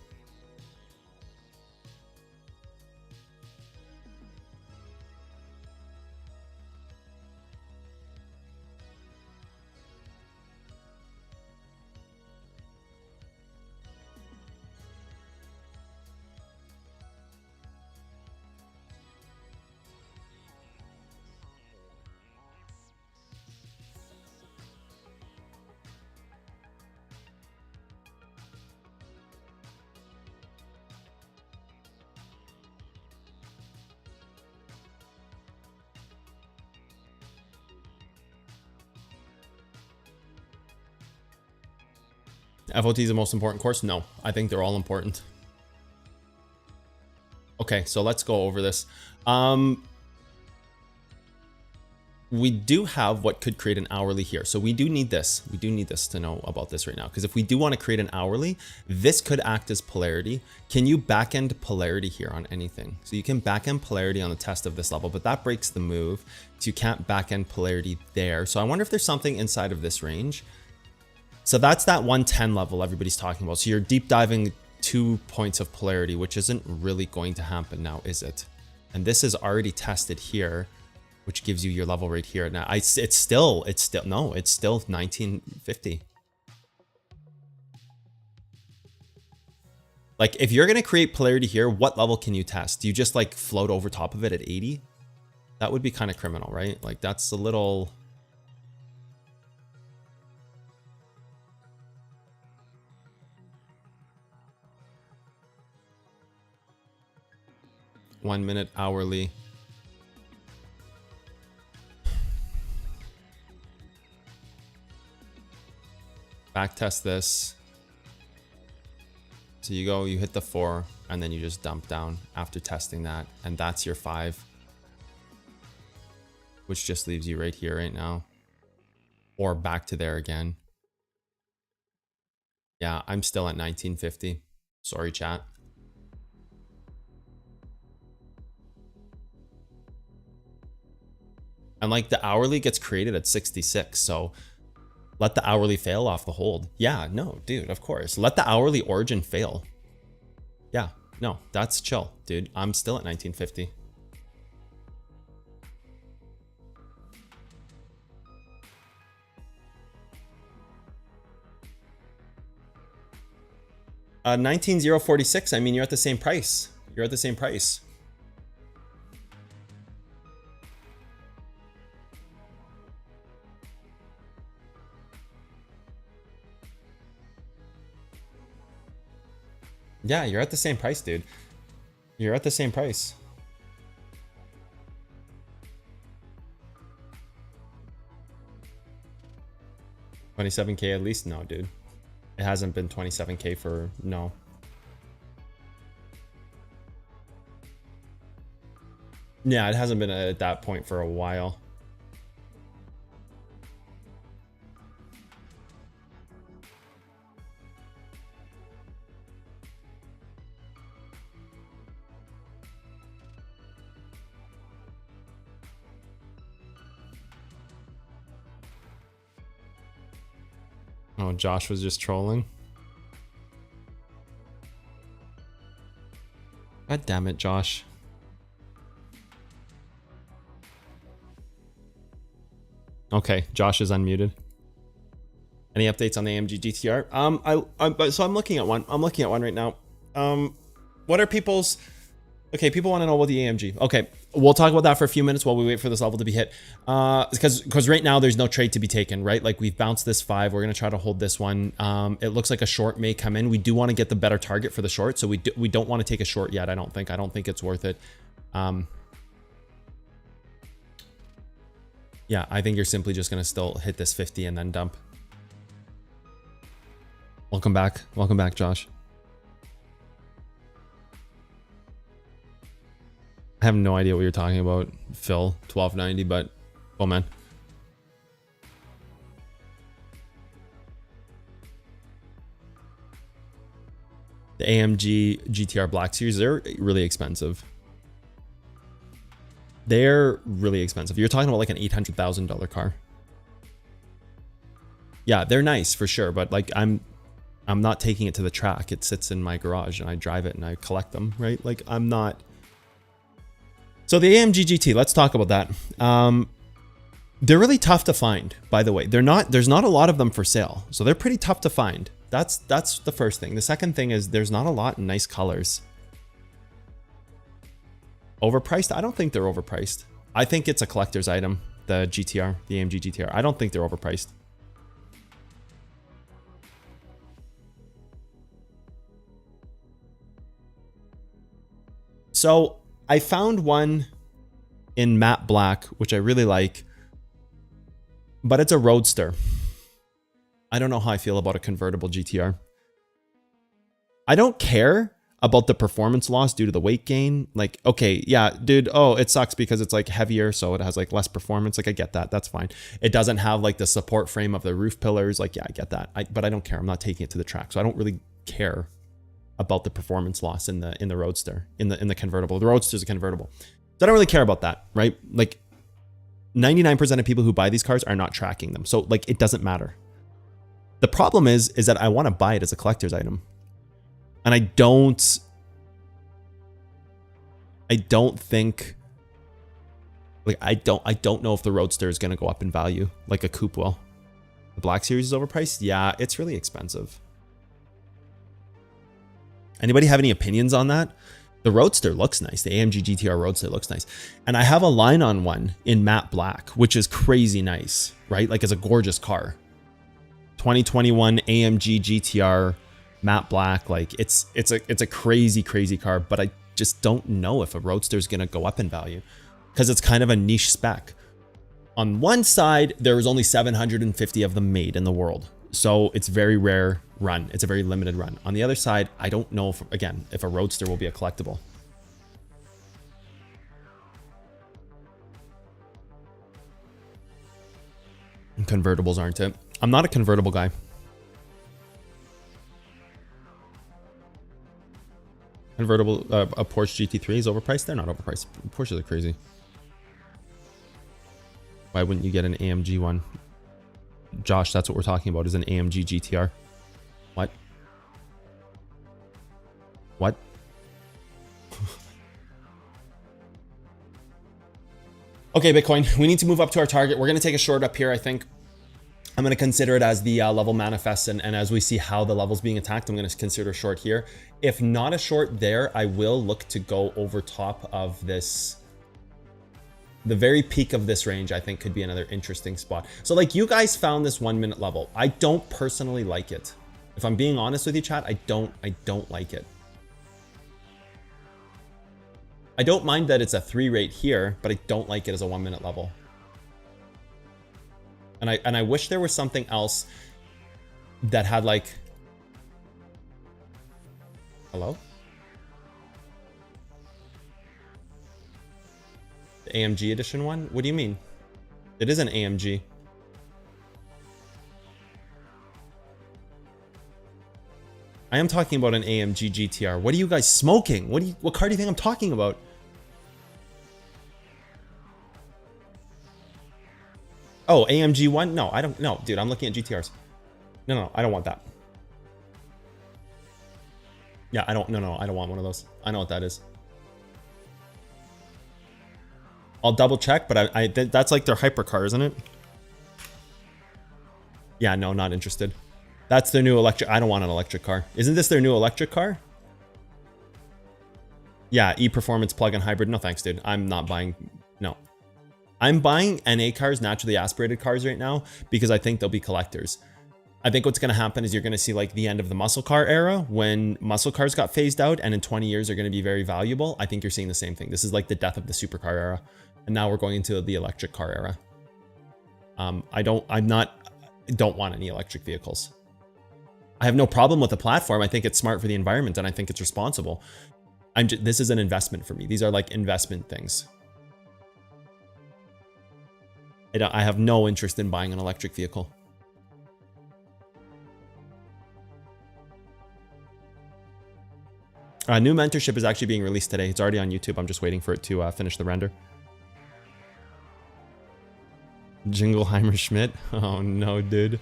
FOT is the most important course? No, I think they're all important. Okay, so let's go over this. We do have what could create an hourly here. So we do need this. We do need this to know about this right now. Because if we do want to create an hourly, this could act as polarity. Can you backend polarity here on anything? So you can backend polarity on the test of this level, but that breaks the move. So you can't backend polarity there. So I wonder if there's something inside of this range. So that's that 110 level everybody's talking about. So you're deep diving 2 points of polarity, which isn't really going to happen now, is it? And this is already tested here, which gives you your level right here. Now it's still 1950. Like, if you're going to create polarity here, what level can you test? Do you just like float over top of it at 80? That would be kind of criminal, right? Like, that's a little... .1 minute hourly. Backtest this. So you go, you hit the 4, and then you just dump down after testing that, and that's your 5, which just leaves you right here right now, or back to there again. Yeah, I'm still at 1950. Sorry, chat. And like, the hourly gets created at 66, so let the hourly fail off the hold. Yeah, no, dude, of course. Let the hourly origin fail. Yeah, no, that's chill, dude. I'm still at 1950. Uh, 19,046, I mean, you're at the same price. You're at the same price. Yeah, you're at the same price, dude. You're at the same price. $27K at least? No, dude. It hasn't been 27K for... no. Yeah, it hasn't been at that point for a while. Oh, Josh was just trolling. God damn it, Josh. Okay, Josh is unmuted. Any updates on the AMG GTR? So I'm looking at one. I'm looking at one right now. What are people's... Okay, people want to know about the AMG. Okay, we'll talk about that for a few minutes while we wait for this level to be hit. Because right now there's no trade to be taken, right? Like we've bounced this 5. We're going to try to hold this one. It looks like a short may come in. We do want to get the better target for the short. So we don't want to take a short yet. I don't think it's worth it. Yeah, I think you're simply just going to still hit this 50 and then dump. Welcome back. Welcome back, Josh. I have no idea what you're talking about, Phil, 1290, but oh man. The AMG GTR Black Series, they're really expensive. They're really expensive. You're talking about like an $800,000 car. Yeah, they're nice for sure, but like I'm not taking it to the track. It sits in my garage and I drive it and I collect them, right? Like I'm not. So the AMG GT, let's talk about that. They're really tough to find, by the way. There's not a lot of them for sale. So they're pretty tough to find. That's the first thing. The second thing is there's not a lot in nice colors. Overpriced? I don't think they're overpriced. I think it's a collector's item, the GTR, the AMG GTR. I don't think they're overpriced. So I found one in matte black, which I really like, but it's a roadster. I don't know how I feel about a convertible GTR. I don't care about the performance loss due to the weight gain. Like, okay, yeah, dude, oh, it sucks because it's like heavier, so it has like less performance. Like I get that, that's fine. It doesn't have like the support frame of the roof pillars. Like, yeah, I get that. But I don't care. I'm not taking it to the track. So I don't really care about the performance loss in the roadster, in the convertible. The roadster is a convertible. So I don't really care about that, right? Like 99% of people who buy these cars are not tracking them. So like it doesn't matter. The problem is that I want to buy it as a collector's item. And I don't think, like I don't know if the roadster is going to go up in value like a coupe will. The Black Series is overpriced. Yeah, it's really expensive. Anybody have any opinions on that? The Roadster looks nice. The AMG GTR Roadster looks nice. And I have a line on one in matte black, which is crazy nice, right? Like it's a gorgeous car. 2021 AMG GTR matte black. Like it's a crazy car, but I just don't know if a Roadster is going to go up in value because it's kind of a niche spec. On one side, there is only 750 of them made in the world. So it's very rare run. It's a very limited run. On the other side, I don't know if, again, if a Roadster will be a collectible. And convertibles aren't it. I'm not a convertible guy. Convertible, a Porsche GT3 is overpriced. They're not overpriced. Porsches are crazy. Why wouldn't you get an AMG one? Josh, that's what we're talking about, is an AMG GTR. What? What? Okay, Bitcoin, we need to move up to our target. We're going to take a short up here, I think. I'm going to consider it as the level manifests, and as we see how the level's being attacked, I'm going to consider a short here. If not a short there, I will look to go over top of this. The very peak of this range, I think, could be another interesting spot. So like you guys found this 1 minute level. I don't personally like it. If I'm being honest with you, chat, I don't like it. I don't mind that it's a 3 rate here, but I don't like it as a 1 minute level. And I wish there was something else that had like, hello? The AMG edition one? What do you mean? It is an AMG. I am talking about an AMG GTR. What are you guys smoking? What car do you think I'm talking about? Oh, AMG one? No, I don't. No, dude, I'm looking at GTRs. No, I don't want that. Yeah, I don't. No, I don't want one of those. I know what that is. I'll double check, but that's like their hypercar, isn't it? Yeah, no, not interested. That's their new electric. I don't want an electric car. Isn't this their new electric car? Yeah, e-performance plug-in hybrid. No thanks, dude. I'm not buying. No. I'm buying NA cars, naturally aspirated cars right now, because I think they'll be collectors. I think what's going to happen is you're going to see like the end of the muscle car era when muscle cars got phased out, and in 20 years are going to be very valuable. I think you're seeing the same thing. This is like the death of the supercar era. And now we're going into the electric car era. I don't want any electric vehicles. I have no problem with the platform. I think it's smart for the environment and I think it's responsible. This is an investment for me. These are like investment things. I have no interest in buying an electric vehicle. New mentorship is actually being released today. It's already on YouTube. I'm just waiting for it to finish the render. Jingleheimer Schmidt. Oh no, dude.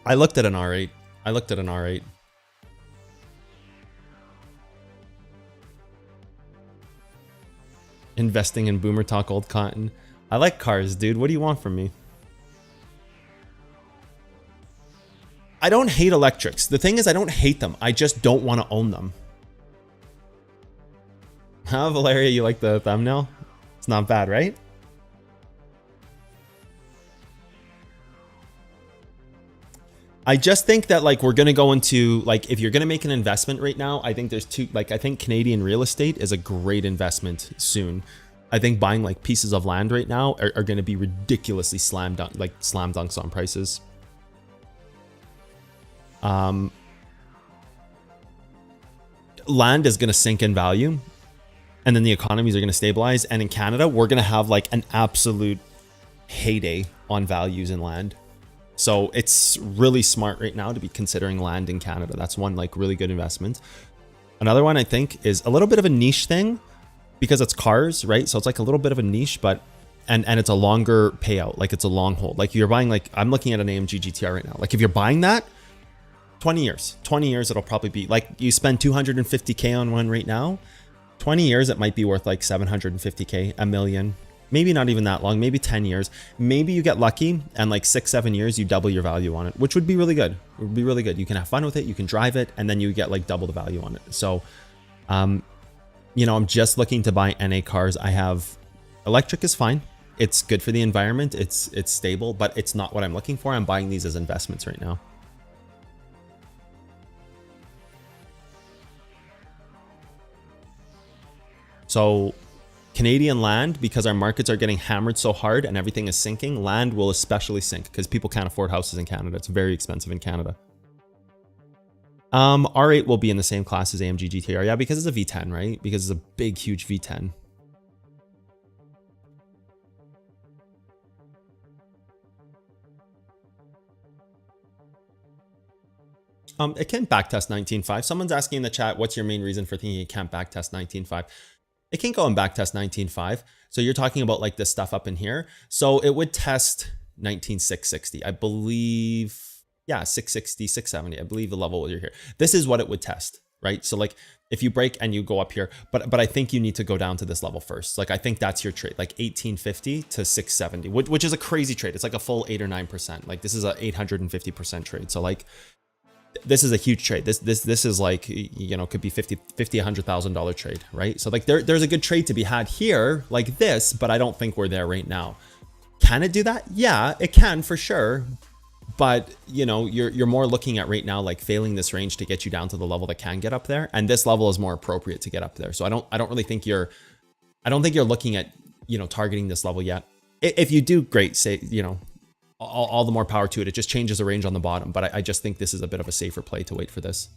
I looked at an R8. Investing in boomer talk old cotton. I like cars, dude. What do you want from me? I don't hate electrics. The thing is, I don't hate them. I just don't want to own them. Huh, Valeria? You like the thumbnail? It's not bad, right? I just think that like we're going to go into like if you're going to make an investment right now, I think there's two, like I think Canadian real estate is a great investment soon. I think buying like pieces of land right now are going to be ridiculously slam dunks on prices. Land is going to sink in value and then the economies are going to stabilize. And in Canada, we're going to have like an absolute heyday on values in land. So it's really smart right now to be considering land in Canada. That's one like really good investment. Another one I think is a little bit of a niche thing because it's cars, right? So it's like a little bit of a niche, but and it's a longer payout. Like it's a long hold. Like you're buying like I'm looking at an AMG GTR right now. Like if you're buying that 20 years, it'll probably be like you spend 250K on one right now. 20 years, it might be worth like 750K, a million. Maybe not even that long, maybe 10 years. Maybe you get lucky and like 6-7 years, you double your value on it, which would be really good. It would be really good. You can have fun with it. You can drive it and then you get like double the value on it. So, you know, I'm just looking to buy NA cars. I have electric is fine. It's good for the environment. It's stable, but it's not what I'm looking for. I'm buying these as investments right now. So Canadian land, because our markets are getting hammered so hard and everything is sinking, land will especially sink because people can't afford houses in Canada. It's very expensive in Canada. R8 will be in the same class as AMG GTR. Yeah, because it's a V10, right? Because it's a big, huge V10. It can backtest 19.5. Someone's asking in the chat, what's your main reason for thinking it can't backtest 19.5? It can go and backtest 19.5. So you're talking about like this stuff up in here. So it would test 19.660, I believe. Yeah, 660, 670, I believe the level you're here. This is what it would test, right? So like if you break and you go up here, but I think you need to go down to this level first. Like I think that's your trade, like 1850 to 670, which is a crazy trade. It's like a full 8 or 9%. Like this is a 850% trade. So like this is a huge trade. This is like, you know, could be $100,000 trade, right? So like there's a good trade to be had here like this, but I don't think we're there right now. Can it do that? Yeah, it can for sure. But you know, you're more looking at right now, like failing this range to get you down to the level that can get up there. And this level is more appropriate to get up there. So I don't really think I don't think you're looking at, you know, targeting this level yet. If you do, great, say, you know, all the more power to it. It just changes the range on the bottom. But I just think this is a bit of a safer play to wait for this.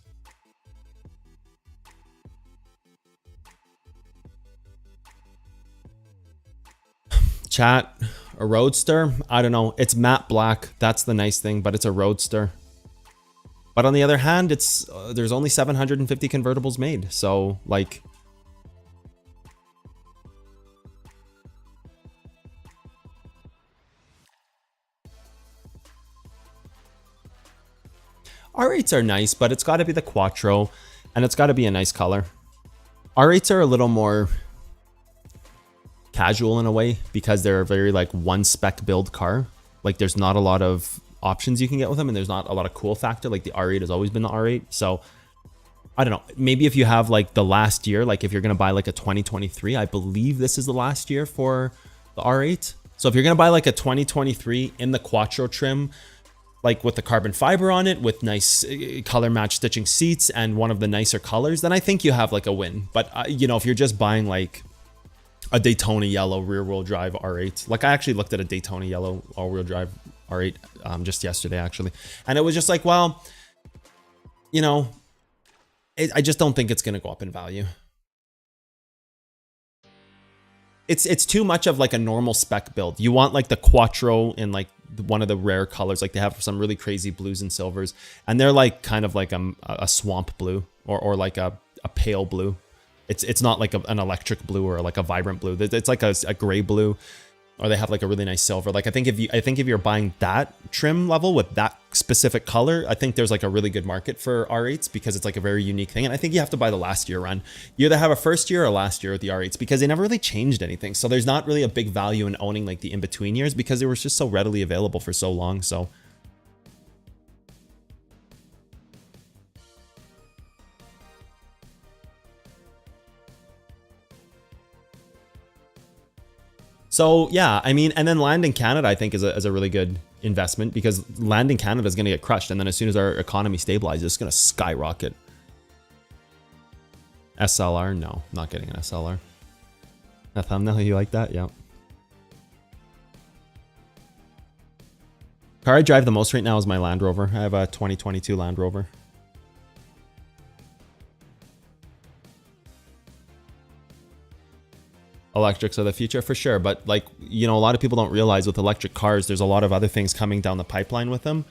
Chat, a Roadster? I don't know. It's matte black. That's the nice thing, but it's a Roadster. But on the other hand, it's there's only 750 convertibles made. So like, R8s are nice, but it's got to be the Quattro and it's got to be a nice color. R8s are a little more casual in a way because they're a very like one spec build car. Like there's not a lot of options you can get with them and there's not a lot of cool factor. Like the R8 has always been the R8. So I don't know, maybe if you have like the last year, like if you're going to buy like a 2023, I believe this is the last year for the R8. So if you're going to buy like a 2023 in the Quattro trim, like with the carbon fiber on it, with nice color match stitching seats and one of the nicer colors, then I think you have like a win. But you know, if you're just buying like a Daytona yellow rear wheel drive R8, like I actually looked at a Daytona yellow all wheel drive R8 just yesterday actually, and it was just like, well, you know, I just don't think it's going to go up in value. It's too much of like a normal spec build. You want like the Quattro in like one of the rare colors. Like they have some really crazy blues and silvers, and they're like kind of like a swamp blue or like a pale blue. It's not like an electric blue or like a vibrant blue. It's like a gray blue, or they have like a really nice silver. Like I think if you're buying that trim level with that specific color, I think there's like a really good market for R8s because it's like a very unique thing. And I think you have to buy the last year run. You either have a first year or last year with the R8s because they never really changed anything. So there's not really a big value in owning like the in-between years because they were just so readily available for so long. So yeah, I mean, and then land in Canada, I think is a really good investment because land in Canada is going to get crushed. And then as soon as our economy stabilizes, it's going to skyrocket. SLR? No, not getting an SLR. A thumbnail, you like that? Yeah. Car I drive the most right now is my Land Rover. I have a 2022 Land Rover. Electrics are the future for sure, but like, you know, a lot of people don't realize with electric cars there's a lot of other things coming down the pipeline with them.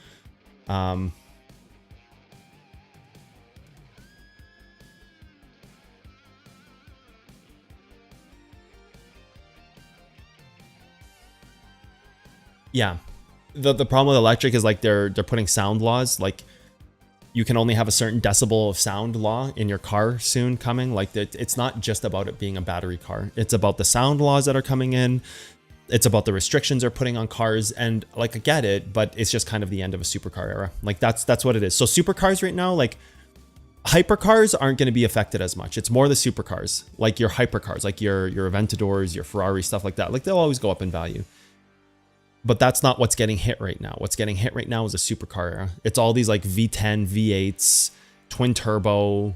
Yeah, the problem with electric is like they're putting sound laws, like you can only have a certain decibel of sound law in your car soon coming. Like it's not just about it being a battery car. It's about the sound laws that are coming in. It's about the restrictions they're putting on cars. And like, I get it, but it's just kind of the end of a supercar era. Like that's what it is. So supercars right now, like hypercars aren't going to be affected as much. It's more the supercars, like your hypercars, like your Aventadors, your Ferrari, stuff like that. Like they'll always go up in value. But that's not what's getting hit right now. What's getting hit right now is a supercar era. It's all these like V10, V8s, twin turbo,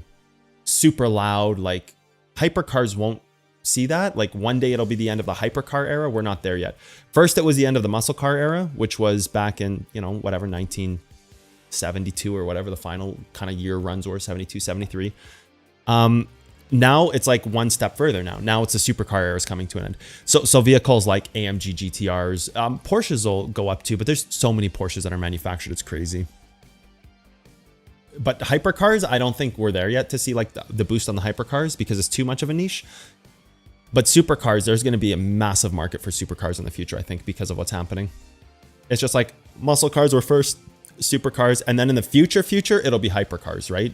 super loud. Like hypercars won't see that. Like one day it'll be the end of the hypercar era. We're not there yet. First, it was the end of the muscle car era, which was back in, you know, whatever, 1972 or whatever the final kind of year runs were, 72, 73. Now it's like one step further now it's the supercar era is coming to an end. So vehicles like AMG GTRs, Porsches will go up too, but there's so many Porsches that are manufactured. It's crazy. But hypercars, I don't think we're there yet to see like the boost on the hypercars because it's too much of a niche. But supercars, there's going to be a massive market for supercars in the future, I think, because of what's happening. It's just like muscle cars were first, supercars, and then in the future, it'll be hypercars, right?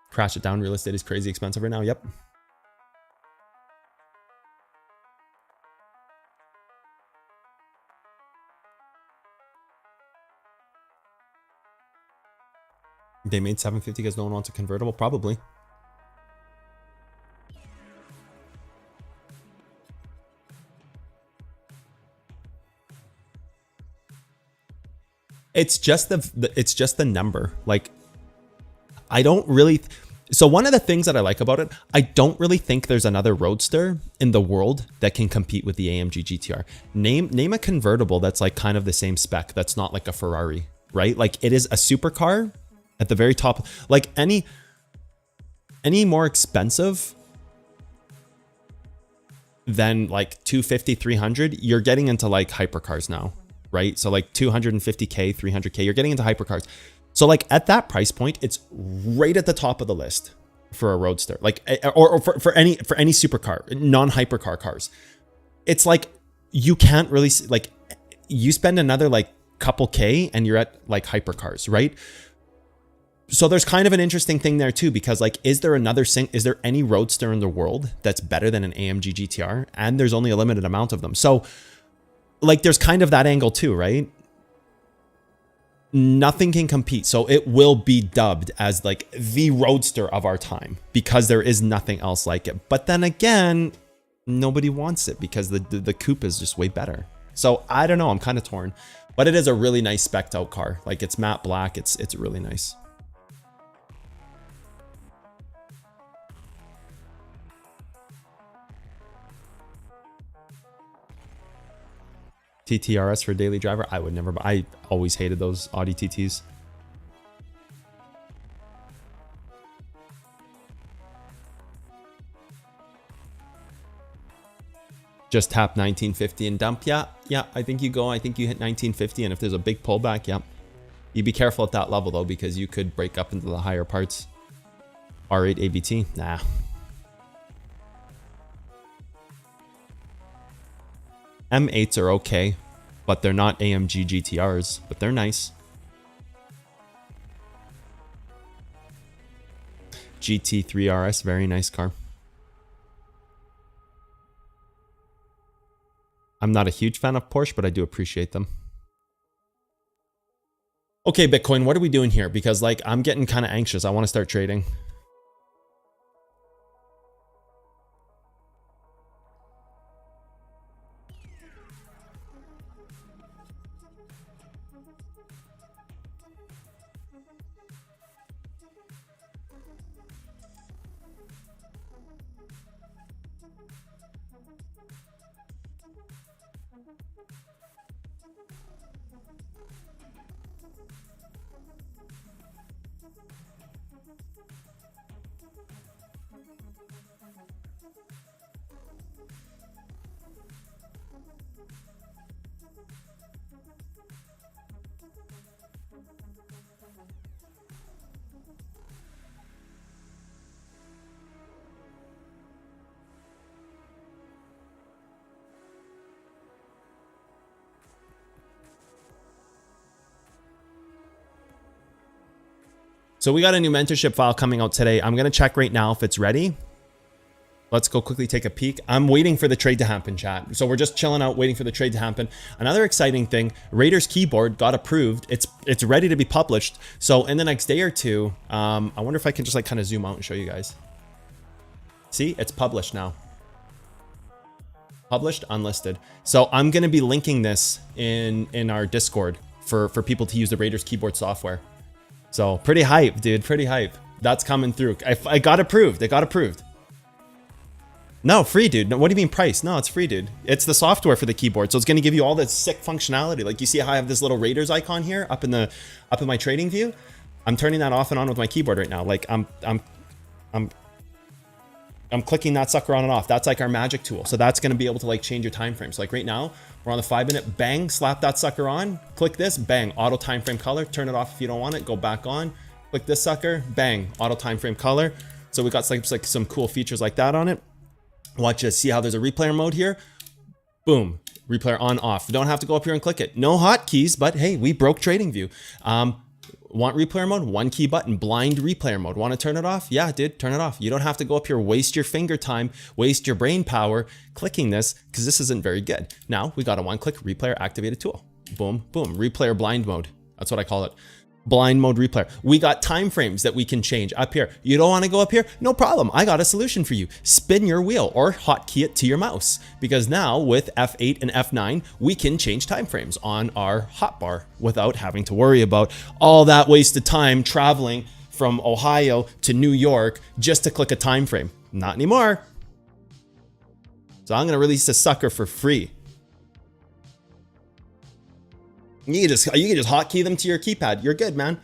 Crash it down. Real estate is crazy expensive right now. Yep. They made 750 because no one wants a convertible? Probably. It's just the number. Like, I don't really. So one of the things that I like about it, I don't really think there's another roadster in the world that can compete with the AMG GTR. Name a convertible that's like kind of the same spec. That's not like a Ferrari, right? Like it is a supercar at the very top. Like any more expensive than like 250, 300, you're getting into like hypercars now, right? So like 250K, 300K, you're getting into hypercars. So like at that price point, it's right at the top of the list for a roadster, like, or for any supercar, non-hypercar cars. It's like, you can't really like, you spend another like couple K and you're at like hypercars, right? So there's kind of an interesting thing there too, because like, is there any roadster in the world that's better than an AMG GTR? And there's only a limited amount of them. So like there's kind of that angle too, right? Nothing can compete. So it will be dubbed as like the roadster of our time because there is nothing else like it. But then again, nobody wants it because the coupe is just way better. So I don't know. I'm kind of torn, but it is a really nice spec'd out car. Like it's matte black. It's really nice. TTRS for daily driver. I would never buy. I always hated those Audi TTs. Just tap 1950 and dump. Yeah, I think you go. I think you hit 1950, and if there's a big pullback, yeah. You be careful at that level though, because you could break up into the higher parts. R8 ABT, nah. M8s are okay, but they're not AMG GTRs, but they're nice. GT3 RS, very nice car. I'm not a huge fan of Porsche, but I do appreciate them. Okay, Bitcoin, what are we doing here? Because like, I'm getting kind of anxious. I want to start trading. So we got a new mentorship file coming out today. I'm going to check right now if it's ready. Let's go quickly take a peek. I'm waiting for the trade to happen, chat. So we're just chilling out, waiting for the trade to happen. Another exciting thing, Raiders keyboard got approved. It's ready to be published. So in the next day or two, I wonder if I can just like kind of zoom out and show you guys. See, it's published now. Published, unlisted. So I'm going to be linking this in our Discord for people to use the Raiders keyboard software. So pretty hype, dude. Pretty hype. That's coming through. I got approved. It got approved. No, free, dude. No, what do you mean price? No, it's free, dude. It's the software for the keyboard. So it's going to give you all this sick functionality. Like you see how I have this little Raiders icon here up in my trading view. I'm turning that off and on with my keyboard right now. Like I'm clicking that sucker on and off. That's like our magic tool. So that's going to be able to like change your time frames. Like right now, we're on the 5-minute, bang, slap that sucker on, click this, bang, auto time frame color, turn it off if you don't want it, go back on, click this sucker, bang, auto time frame color. So we got like some cool features like that on it. Watch us see how there's a replayer mode here. Boom, replayer on, off. You don't have to go up here and click it. No hotkeys, but hey, we broke trading view. Want replayer mode? One key button, blind replayer mode. Want to turn it off? Yeah, dude, turn it off. You don't have to go up here, waste your finger time, waste your brain power clicking this because this isn't very good. Now we got a one-click replayer activated tool. Boom, boom, replayer blind mode. That's what I call it. Blind mode replayer. We got time frames that we can change up here. You don't want to go up here? No problem. I got a solution for you. Spin your wheel or hotkey it to your mouse because now with F8 and F9, we can change time frames on our hotbar without having to worry about all that wasted time traveling from Ohio to New York just to click a time frame. Not anymore. So I'm going to release a sucker for free. You can just hotkey them to your keypad. You're good, man.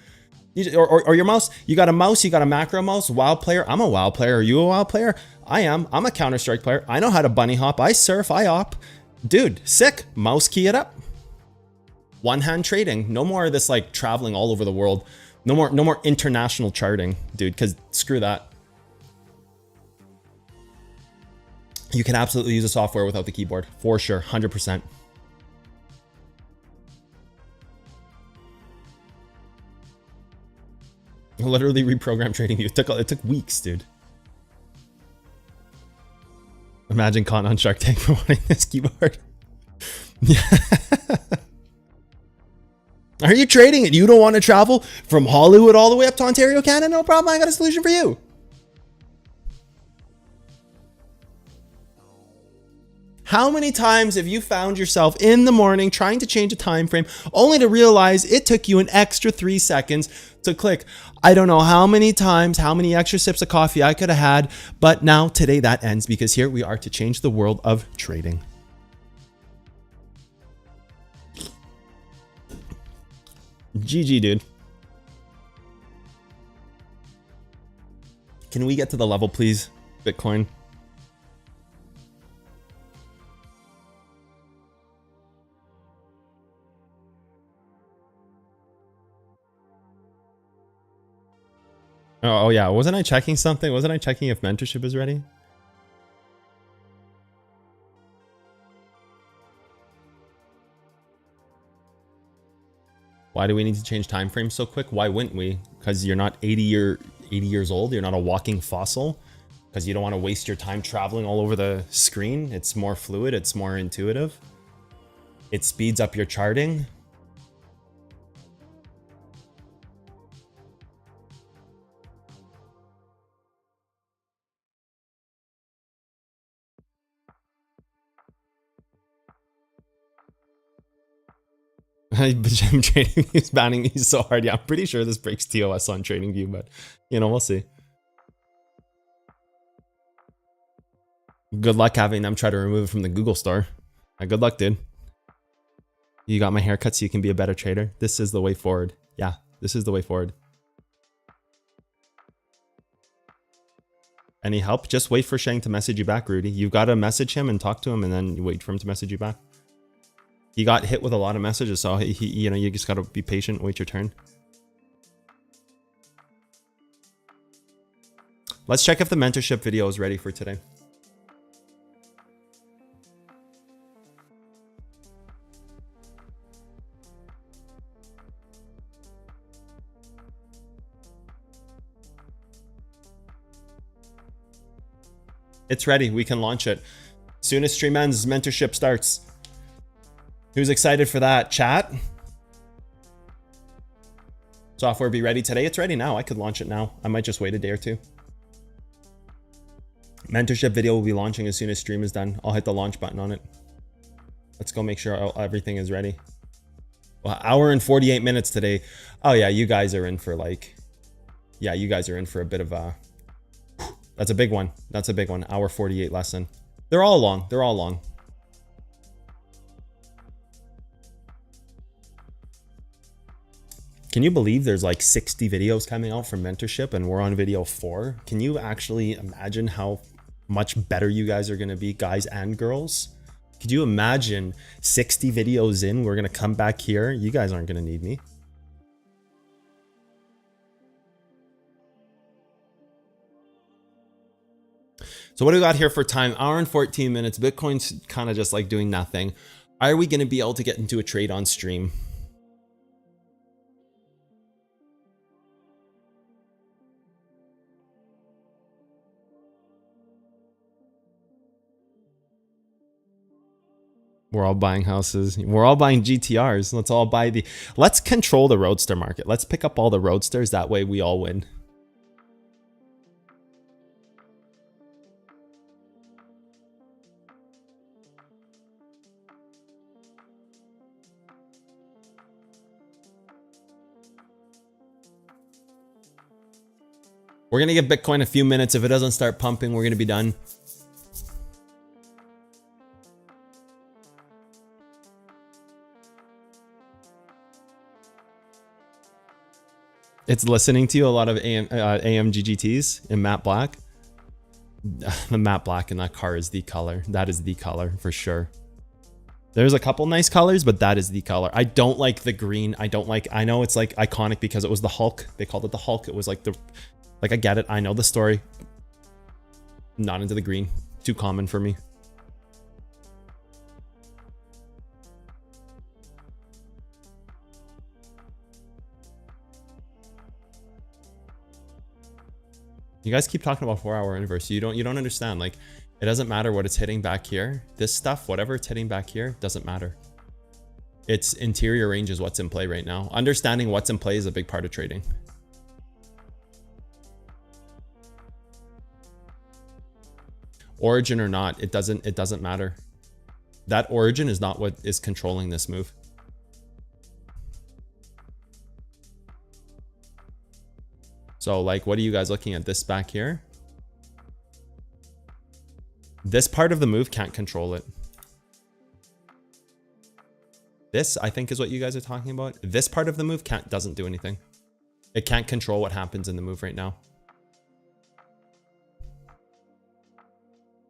Or your mouse. You got a mouse. You got a macro mouse. WoW player. I'm a WoW player. Are you a WoW player? I am. I'm a Counter-Strike player. I know how to bunny hop. I surf. I op. Dude, sick. Mouse key it up. One-hand trading. No more of this like traveling all over the world. No more international charting, dude. Because screw that. You can absolutely use the software without the keyboard for sure. 100%. Literally reprogram trading view. It took weeks, dude. Imagine caught on Shark Tank for wanting this keyboard. Are you trading and you don't want to travel from Hollywood all the way up to Ontario, Canada? No problem. I got a solution for you. How many times have you found yourself in the morning trying to change a time frame only to realize it took you an extra 3 seconds to click? I don't know how many times, how many extra sips of coffee I could have had, but now today that ends because here we are to change the world of trading. GG, dude. Can we get to the level, please, Bitcoin? Oh yeah, wasn't I checking something? Wasn't I checking if mentorship is ready? Why do we need to change time frames so quick? Why wouldn't we? Because you're not 80 years old. You're not a walking fossil. Because you don't want to waste your time traveling all over the screen. It's more fluid. It's more intuitive. It speeds up your charting. Trading is banning me so hard. Yeah, I'm pretty sure this breaks TOS on TradingView, but you know, we'll see. Good luck having them try to remove it from the Google store. Good luck, dude. You got my haircut so you can be a better trader. This is the way forward. Yeah, this is the way forward. Any help? Just wait for Shang to message you back, Rudy. You got to message him and talk to him and then you wait for him to message you back. He got hit with a lot of messages, so you know, you just got to be patient, wait your turn. Let's check if the mentorship video is ready for today. It's ready. We can launch it. Soon as stream ends, mentorship starts. Who's excited for that? Chat? Software be ready today? It's ready now. I could launch it now. I might just wait a day or two. Mentorship video will be launching as soon as stream is done. I'll hit the launch button on it. Let's go make sure everything is ready. Well, hour and 48 minutes today. Oh yeah, you guys are in for like... Yeah, you guys are in for a bit of a... That's a big one. That's a big one. Hour 48 lesson. They're all long. They're all long. Can you believe there's like 60 videos coming out from mentorship and we're on video 4? Can you actually imagine how much better you guys are going to be, guys and girls? Could you imagine 60 videos in, we're going to come back here? You guys aren't going to need me. So what do we got here for time? Hour and 14 minutes. Bitcoin's kind of just like doing nothing. Are we going to be able to get into a trade on stream? We're all buying houses. We're all buying GTRs. Let's control the roadster market. Let's pick up all the roadsters. That way we all win. We're going to give Bitcoin a few minutes. If it doesn't start pumping, we're going to be done. It's listening to you, a lot of AMGGTs in matte black. The matte black in that car is the color. That is the color for sure. There's a couple nice colors, but that is the color. I don't like the green. I know it's like iconic because it was the Hulk. They called it the Hulk. It was like I get it. I know the story. Not into the green. Too common for me. You guys keep talking about 4-hour anniversary. You don't understand. Like, It doesn't matter what it's hitting back here. This stuff, whatever it's hitting back here, doesn't matter. Its interior range is what's in play right now. Understanding what's in play is a big part of trading. Origin or not, it doesn't matter. That origin is not what is controlling this move. So like, what are you guys looking at? This back here? This part of the move can't control it. This, I think, is what you guys are talking about. This part of the move doesn't do anything. It can't control what happens in the move right now.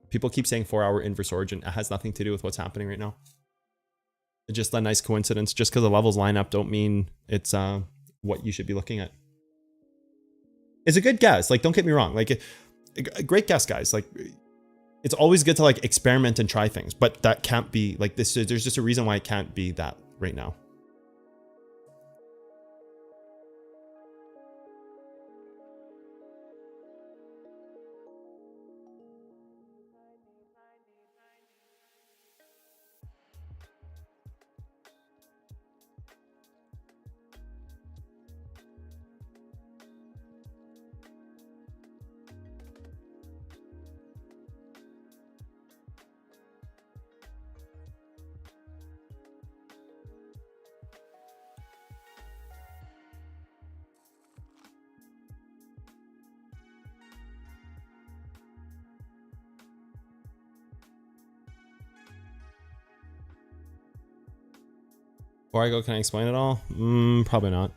People keep saying 4-hour inverse origin. It has nothing to do with what's happening right now. It's just a nice coincidence. Just because the levels line up don't mean it's what you should be looking at. It's a good guess. Like, don't get me wrong. Like, a great guess, guys. Like, it's always good to like experiment and try things, but that can't be like this. There's just a reason why it can't be that right now. Before I go, can I explain it all? Probably not.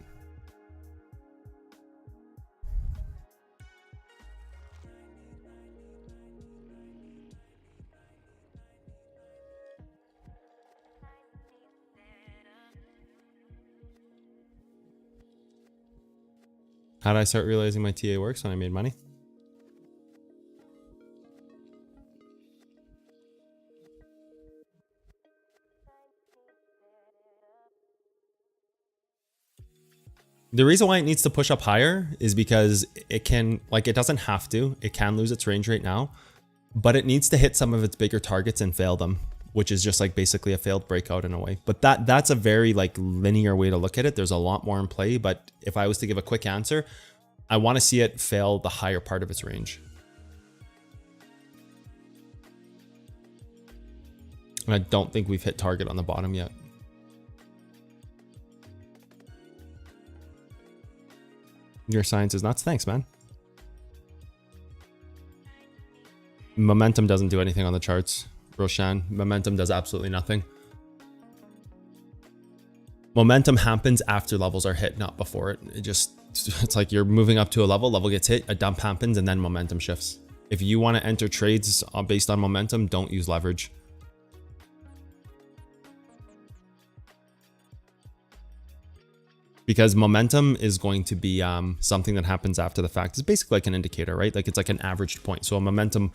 How did I start realizing my TA works? When I made money? The reason why it needs to push up higher is because it can, like, it doesn't have to. It can lose its range right now, but it needs to hit some of its bigger targets and fail them, which is just like basically a failed breakout in a way. But that's a very like linear way to look at it. There's a lot more in play, but if I was to give a quick answer, I want to see it fail the higher part of its range. And I don't think we've hit target on the bottom yet. Your science is nuts. Thanks, man. Momentum doesn't do anything on the charts, Roshan. Momentum does absolutely nothing. Momentum happens after levels are hit, not before it. It's like you're moving up to a level gets hit, a dump happens, and then momentum shifts. If you want to enter trades based on momentum, don't use leverage. Because momentum is going to be something that happens after the fact. It's basically like an indicator, right? Like it's like an averaged point. So a momentum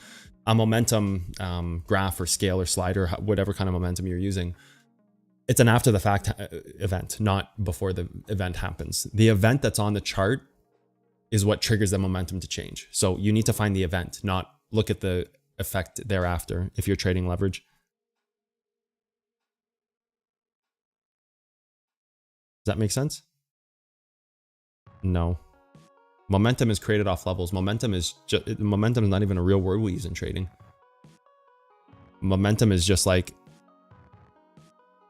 graph or scale or slider, whatever kind of momentum you're using, it's an after the fact event, not before the event happens. The event that's on the chart is what triggers the momentum to change. So you need to find the event, not look at the effect thereafter if you're trading leverage. Does that make sense? No. Momentum is created off levels. Momentum is not even a real word we use in trading. Momentum is just like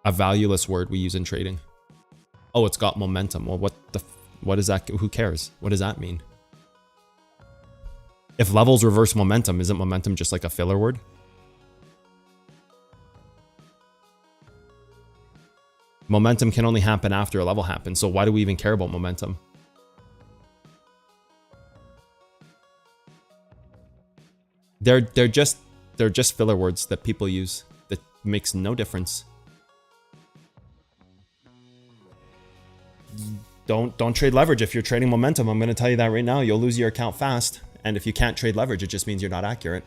a valueless word we use in trading. Oh, it's got momentum. Well, what is that? Who cares? What does that mean? If levels reverse momentum, isn't momentum just like a filler word? Momentum can only happen after a level happens. So why do we even care about momentum? They're just filler words that people use that makes no difference. Don't trade leverage if you're trading momentum. I'm going to tell you that right now. You'll lose your account fast. And if you can't trade leverage, it just means you're not accurate.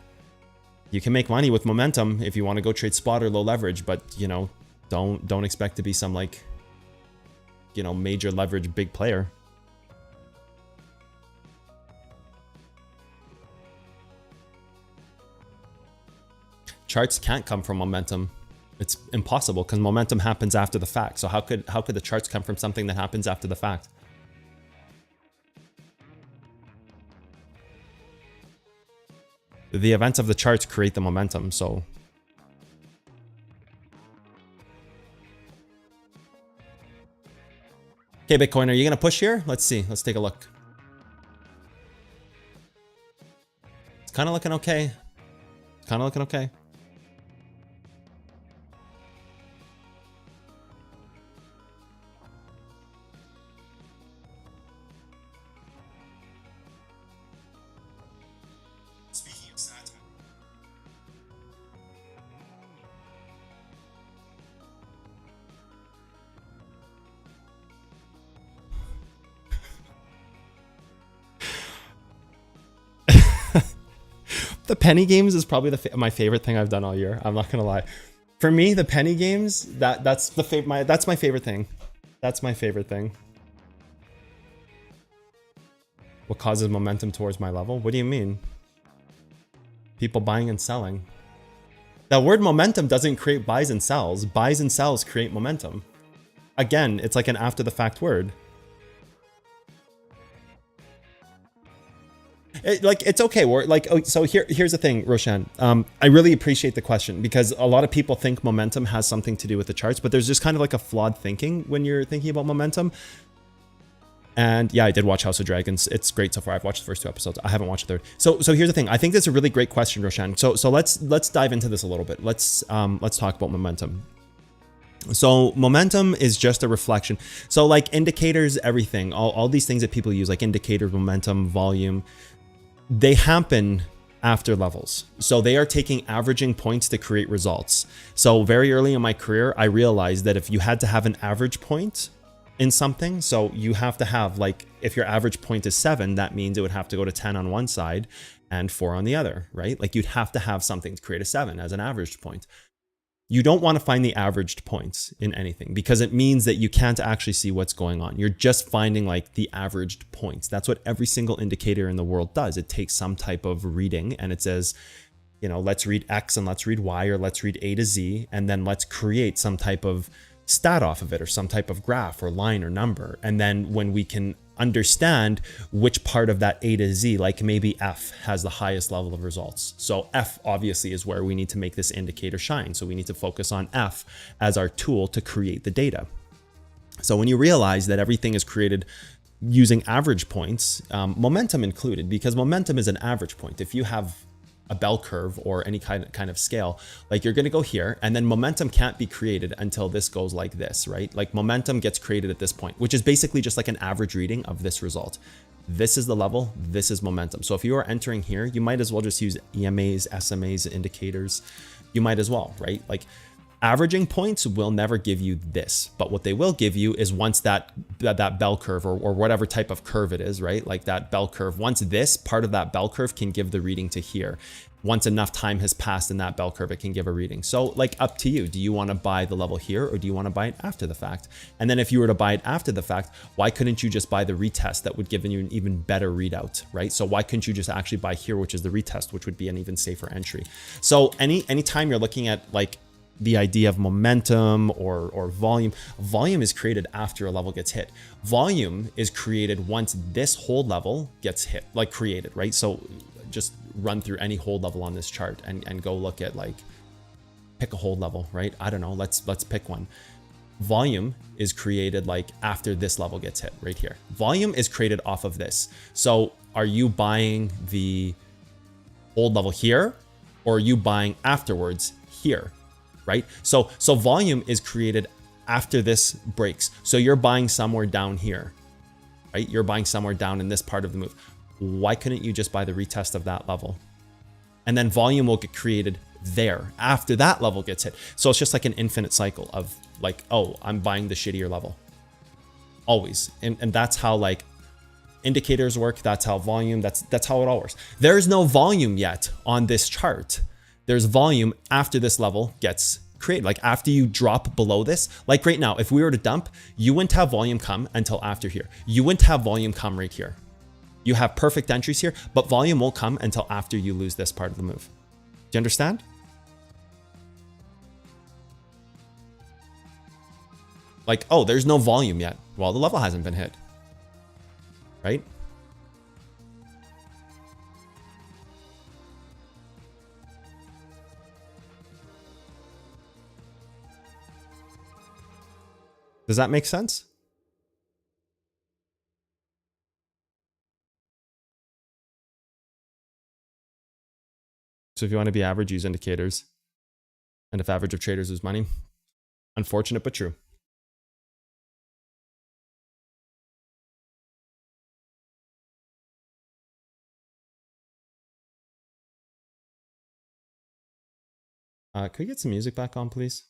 You can make money with momentum if you want to go trade spot or low leverage, but you know, don't expect to be some like, you know, major leverage big player. Charts can't come from momentum. It's impossible because momentum happens after the fact. So how could the charts come from something that happens after the fact? The events of the charts create the momentum, so. Okay, Bitcoin, are you gonna push here? Let's see, let's take a look. It's kind of looking okay. Kind of looking okay. Speaking of satire. The penny games is probably my favorite thing I've done all year. I'm not gonna lie. For me, the penny games, that's my favorite thing. That's my favorite thing. What causes momentum towards my level? What do you mean? People buying and selling. The word momentum doesn't create buys and sells. Buys and sells create momentum. Again, it's like an after the fact word. It's okay. We're like, so here's the thing, Roshan. I really appreciate the question because a lot of people think momentum has something to do with the charts, but there's just kind of like a flawed thinking when you're thinking about momentum. And yeah, I did watch House of Dragons. It's great so far. I've watched the first 2 episodes. I haven't watched the 3rd. So here's the thing. I think that's a really great question, Roshan. So let's dive into this a little bit. Let's talk about momentum. So momentum is just a reflection. So like indicators, everything, all these things that people use, like indicators, momentum, volume, they happen after levels. So they are taking averaging points to create results. So very early in my career, I realized that if you had to have an average point in something, so you have to have, like, if your average point is 7, that means it would have to go to 10 on one side and 4 on the other, right? Like you'd have to have something to create a 7 as an averaged point. You don't want to find the averaged points in anything because it means that you can't actually see what's going on. You're just finding like the averaged points. That's what every single indicator in the world does. It takes some type of reading and it says, you know, let's read X and let's read Y, or let's read A to Z, and then let's create some type of stat off of it, or some type of graph or line or number. And then when we can understand which part of that A to Z, like maybe F has the highest level of results. So F obviously is where we need to make this indicator shine. So we need to focus on F as our tool to create the data. So when you realize that everything is created using average points, momentum included, because momentum is an average point. If you have a bell curve or any kind of scale, like you're going to go here, and then momentum can't be created until this goes like this, right? Like momentum gets created at this point, which is basically just like an average reading of this result. This is the level, this is momentum. So if you are entering here, you might as well just use EMAs, SMAs, indicators. You might as well, right? Like averaging points will never give you this, but what they will give you is once that bell curve or whatever type of curve it is, right? Like that bell curve, once this part of that bell curve can give the reading to here. Once enough time has passed in that bell curve, it can give a reading. So like up to you. Do you want to buy the level here or do you want to buy it after the fact? And then if you were to buy it after the fact, why couldn't you just buy the retest that would give you an even better readout, right? So why couldn't you just actually buy here, which is the retest, which would be an even safer entry? So anytime you're looking at like the idea of momentum or volume is created after a level gets hit. Volume is created once this hold level gets hit, like created, right? So just run through any hold level on this chart and go look at, like, pick a hold level, right? I don't know, let's pick one. Volume is created like after this level gets hit right here. Volume is created off of this. So are you buying the hold level here or are you buying afterwards here? Right? So volume is created after this breaks. So you're buying somewhere down here, right? You're buying somewhere down in this part of the move. Why couldn't you just buy the retest of that level? And then volume will get created there after that level gets hit. So it's just like an infinite cycle of like, oh, I'm buying the shittier level. Always. And that's how like indicators work. That's how volume, that's how it all works. There's no volume yet on this chart. There's volume after this level gets created. Like after you drop below this, like right now, if we were to dump, you wouldn't have volume come until after here. You wouldn't have volume come right here. You have perfect entries here, but volume will come until after you lose this part of the move. Do you understand? Like, oh, there's no volume yet. Well, the level hasn't been hit, right? Does that make sense? So if you want to be average, use indicators. And if average of traders lose money, unfortunate but true. Could we get some music back on, please?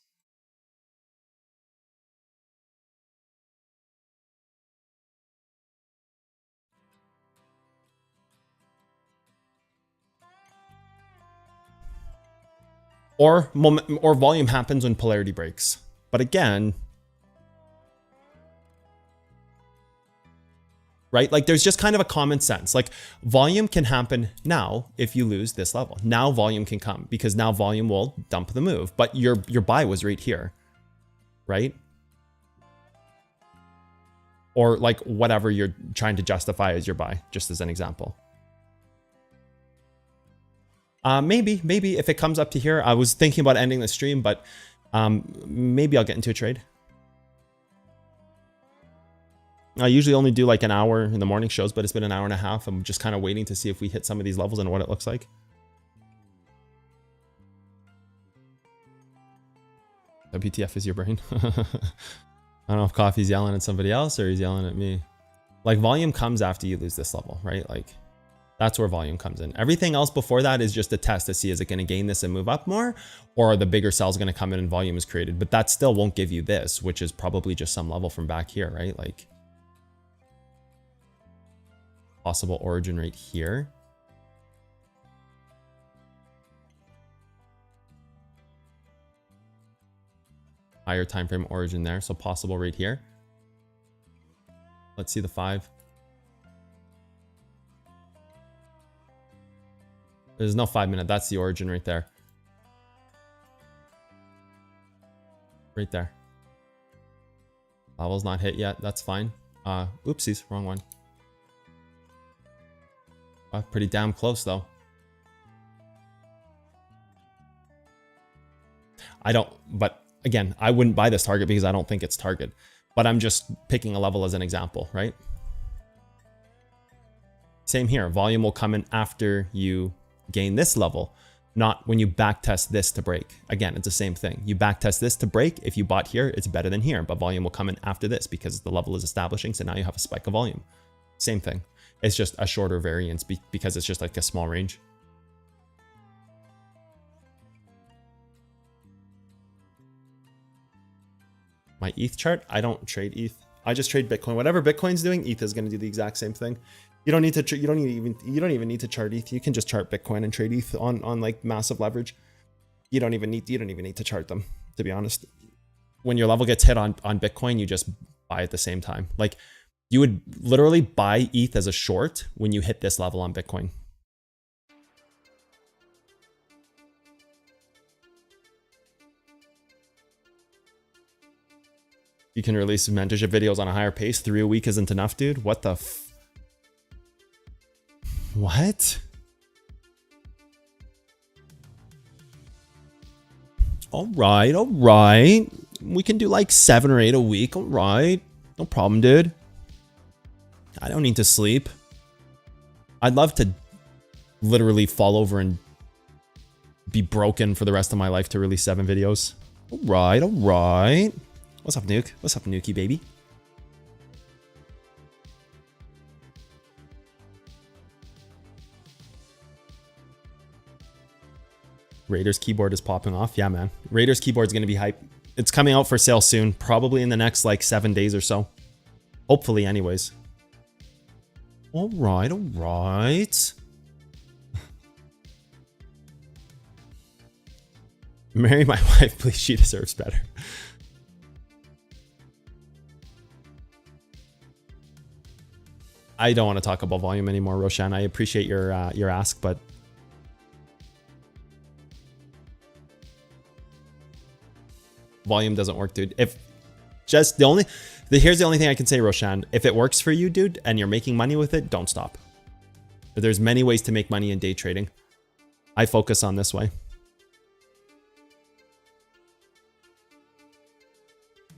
Or volume happens when polarity breaks. But again, right? Like there's just kind of a common sense. Like volume can happen now if you lose this level. Now volume can come because now volume will dump the move. But your buy was right here, right? Or like whatever you're trying to justify as your buy, just as an example. Maybe if it comes up to here, I was thinking about ending the stream, but maybe I'll get into a trade. I usually only do like an hour in the morning shows, but it's been an hour and a half. I'm just kind of waiting to see if we hit some of these levels and what it looks like. WTF is your brain? I don't know if Coffee's yelling at somebody else or he's yelling at me. Like volume comes after you lose this level, right? Like that's where volume comes in. Everything else before that is just a test to see, is it going to gain this and move up more, or are the bigger cells going to come in and volume is created? But that still won't give you this, which is probably just some level from back here, right? Like possible origin right here. Higher time frame origin there, so possible right here. Let's see the 5. There's no 5 minute. That's the origin right there. Right there. Level's not hit yet. That's fine. Oopsies, wrong one. Pretty damn close though. But again, I wouldn't buy this target because I don't think it's target. But I'm just picking a level as an example, right? Same here. Volume will come in after you gain this level, not when you back test this to break. Again, it's the same thing. You back test this to break. If you bought here, it's better than here, but volume will come in after this because the level is establishing. So now you have a spike of volume. Same thing. It's just a shorter variance because it's just like a small range. My ETH chart, I don't trade ETH. I just trade Bitcoin. Whatever Bitcoin's doing, ETH is going to do the exact same thing. You don't even need to chart ETH. You can just chart Bitcoin and trade ETH on like massive leverage. You don't even need to chart them, to be honest. When your level gets hit on Bitcoin, you just buy at the same time. Like you would literally buy ETH as a short when you hit this level on Bitcoin. You can release mentorship videos on a higher pace. 3 a week isn't enough, dude. What the what? All right. We can do like 7 or 8 a week. All right. No problem, dude. I don't need to sleep. I'd love to literally fall over and be broken for the rest of my life to release 7 videos. All right. What's up, Nuke? What's up, Nukey baby? Raiders keyboard is popping off. Yeah, man. Raiders keyboard's going to be hype. It's coming out for sale soon, probably in the next like 7 days or so. Hopefully, anyways. All right. Marry my wife, please. She deserves better. I don't want to talk about volume anymore, Roshan. I appreciate your ask, but volume doesn't work, dude. Just here's the only thing I can say, Roshan. If it works for you, dude, and you're making money with it, don't stop. There's many ways to make money in day trading. I focus on this way.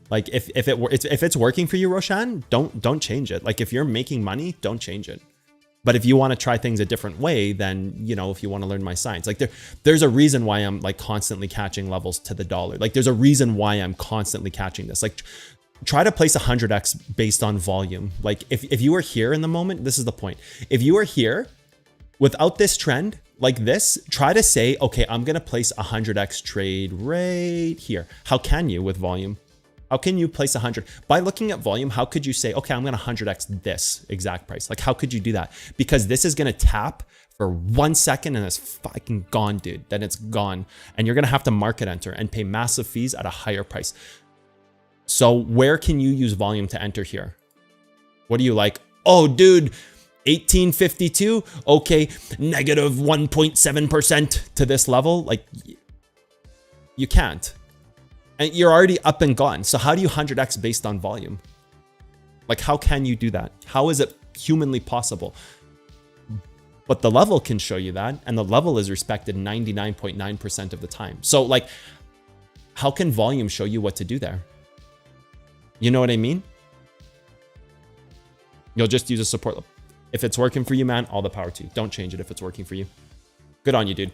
Like if it's working for you, Roshan, don't change it. Like if you're making money, don't change it. But if you want to try things a different way, then, you know, if you want to learn my science, like there's a reason why I'm like constantly catching levels to the dollar. Like there's a reason why I'm constantly catching this. Like try to place 100x based on volume. Like if you were here in the moment, this is the point. If you were here without this trend like this, try to say, okay, I'm going to place 100x trade right here. How can you with volume? How can you place 100? By looking at volume, how could you say, okay, I'm going to 100x this exact price? Like, how could you do that? Because this is going to tap for 1 second and it's fucking gone, dude. Then it's gone. And you're going to have to market enter and pay massive fees at a higher price. So where can you use volume to enter here? What do you like? Oh, dude, 1852. Okay, negative 1.7% to this level. Like, you can't. And you're already up and gone. So how do you 100x based on volume? Like, how can you do that? How is it humanly possible? But the level can show you that. And the level is respected 99.9% of the time. So like, how can volume show you what to do there? You know what I mean? You'll just use a support. If it's working for you, man, all the power to you. Don't change it if it's working for you. Good on you, dude.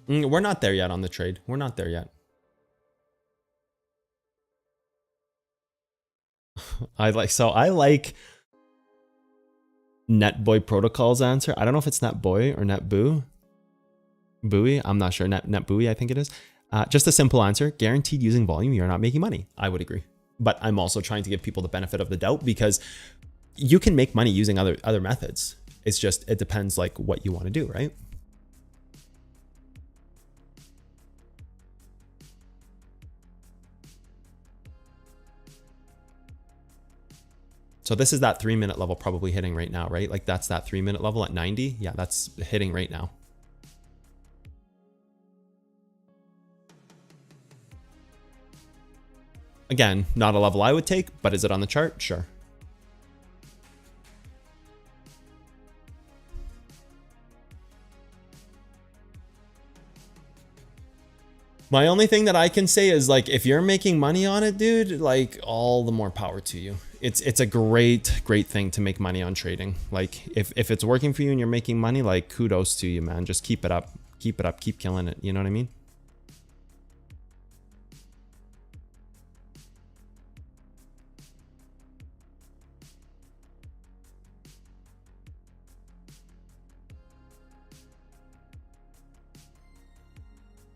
We're not there yet on the trade. We're not there yet. I like NetBoy Protocol's answer. I don't know if it's NetBoy or NetBoo. Buoy, I'm not sure. NetBuoy, I think it is. Just a simple answer. Guaranteed using volume, you're not making money. I would agree. But I'm also trying to give people the benefit of the doubt because you can make money using other methods. It's just, it depends like what you want to do, right? So this is that 3-minute level probably hitting right now, right? Like that's that 3-minute level at 90. Yeah, that's hitting right now. Again, not a level I would take, but is it on the chart? Sure. My only thing that I can say is like, if you're making money on it, dude, like all the more power to you. It's a great thing to make money on trading. Like if it's working for you and you're making money, like kudos to you, man. Just keep it up, keep killing it. You know what I mean?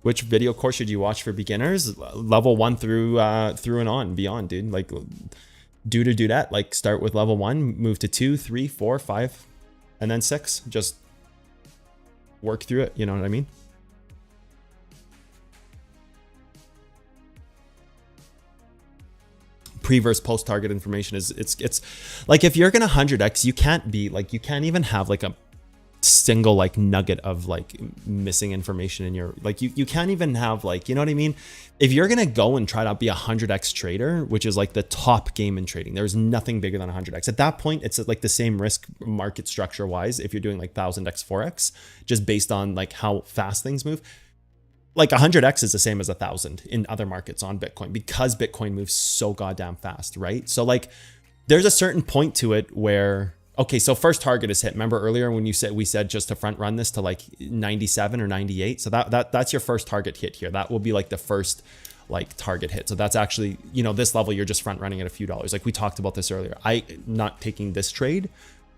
Which video course should you watch for beginners? Level 1 through and on beyond, dude. Like do to do that. Like start with level 1, move to 2, 3, 4, 5, and then 6. Just work through it. You know what I mean? Pre versus post target information is it's like if you're gonna 100x, you can't even have like a single like nugget of like missing information in your like you can't even have like, you know what I mean? If you're gonna go and try to be a 100x trader, which is like the top game in trading, there's nothing bigger than 100x. At that point, it's like the same risk market structure wise if you're doing like 1000x 4x, just based on like how fast things move. Like 100x is the same as 1000 in other markets on Bitcoin because Bitcoin moves so goddamn fast, right? So like there's a certain point to it where, okay, so first target is hit. Remember earlier when we said just to front run this to like 97 or 98. So that's your first target hit here. That will be like the first like target hit. So that's actually, you know, this level, you're just front running at a few dollars. Like we talked about this earlier. I not taking this trade,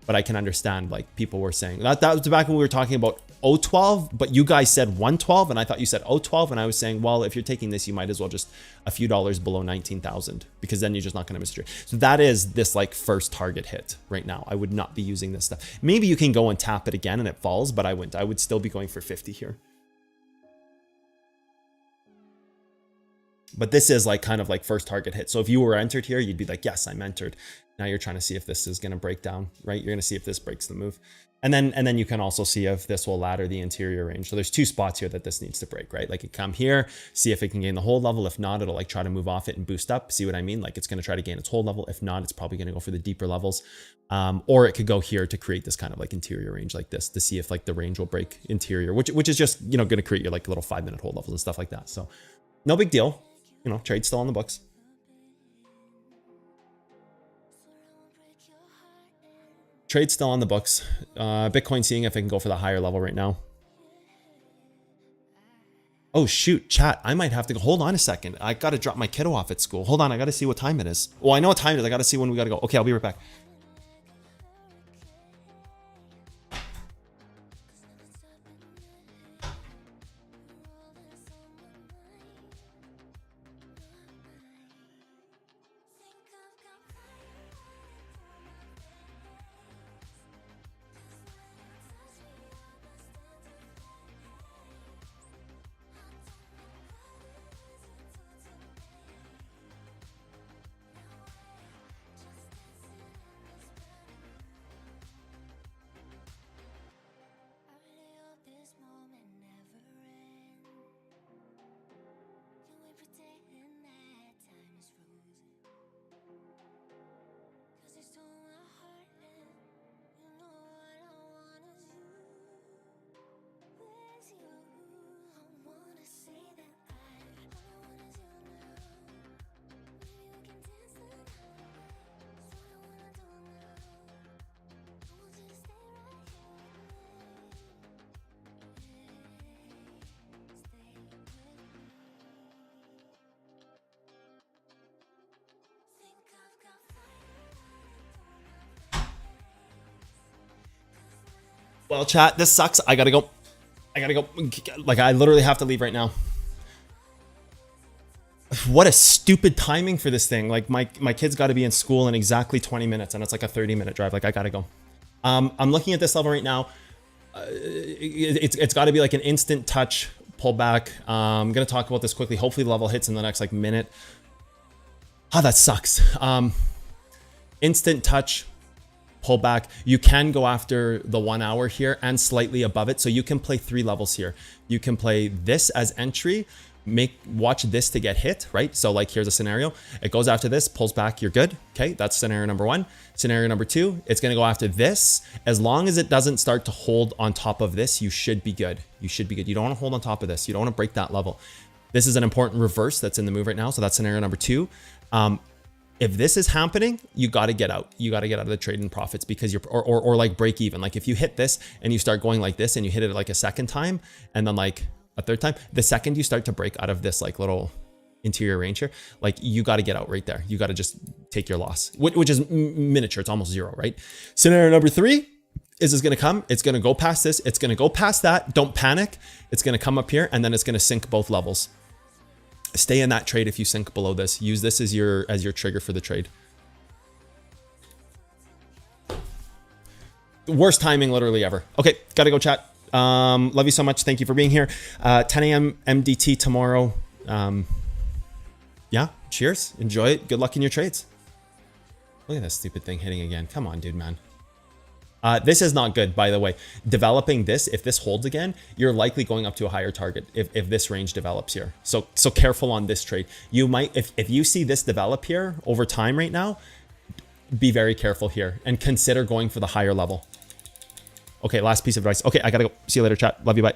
but I can understand like people were saying that was back when we were talking about 012, but you guys said 112 and I thought you said 012 and I was saying, well, if you're taking this, you might as well just a few dollars below 19,000 because then you're just not going to miss a trade. So that is this like first target hit right now. I would not be using this stuff. Maybe you can go and tap it again and it falls, but I wouldn't. I would still be going for 50 here. But this is like kind of like first target hit. So if you were entered here, you'd be like, yes, I'm entered. Now you're trying to see if this is going to break down, right? You're going to see if this breaks the move. And then you can also see if this will ladder the interior range. So there's two spots here that this needs to break, right? Like it come here, see if it can gain the hold level. If not, it'll like try to move off it and boost up. See what I mean? Like it's going to try to gain its hold level. If not, it's probably going to go for the deeper levels. Or it could go here to create this kind of like interior range like this to see if like the range will break interior, which is just, you know, going to create your like little 5-minute hold levels and stuff like that. So no big deal. You know, trade's still on the books. Trade's still on the books. Bitcoin seeing if it can go for the higher level right now. Oh shoot, chat, I might have to go. Hold on a second. I got to drop my kiddo off at school. Hold on, I got to see what time it is. Well, I know what time it is. I got to see when we got to go. Okay, I'll be right back. Well, chat, this sucks. I gotta go. Like, I literally have to leave right now. What a stupid timing for this thing. Like, my kid's got to be in school in exactly 20 minutes, and it's like a 30-minute drive. Like, I gotta go. I'm looking at this level right now. It's got to be like an instant touch pullback. I'm gonna talk about this quickly. Hopefully, the level hits in the next like minute. Oh, that sucks. Instant touch. Pull back. You can go after the 1 hour here and slightly above it. So you can play 3 levels here. You can play this as entry, watch this to get hit, right? So like here's a scenario. It goes after this, pulls back, you're good. Okay, that's scenario number 1. Scenario number 2, it's gonna go after this. As long as it doesn't start to hold on top of this, you should be good. You should be good. You don't wanna hold on top of this. You don't wanna break that level. This is an important reverse that's in the move right now. So that's scenario number 2. If this is happening, you got to get out. You got to get out of the trade in profits because you're, or like break even. Like if you hit this and you start going like this and you hit it like a second time and then like a third time, the second you start to break out of this like little interior range here, like you got to get out right there. You got to just take your loss, which is miniature. It's almost 0, right? Scenario number 3 is it's going to come. It's going to go past this. It's going to go past that. Don't panic. It's going to come up here and then it's going to sink both levels. Stay in that trade if you sink below this. Use this as your trigger for the trade. Worst timing literally ever. Okay, gotta go chat. Love you so much. Thank you for being here. 10 a.m. MDT tomorrow. Yeah, cheers. Enjoy it. Good luck in your trades. Look at that stupid thing hitting again. Come on, dude, man. This is not good, by the way. Developing this, if this holds again, you're likely going up to a higher target if this range develops here. So careful on this trade. You might, if you see this develop here over time right now, be very careful here and consider going for the higher level. Okay, last piece of advice. Okay, I gotta go. See you later, chat. Love you, bye.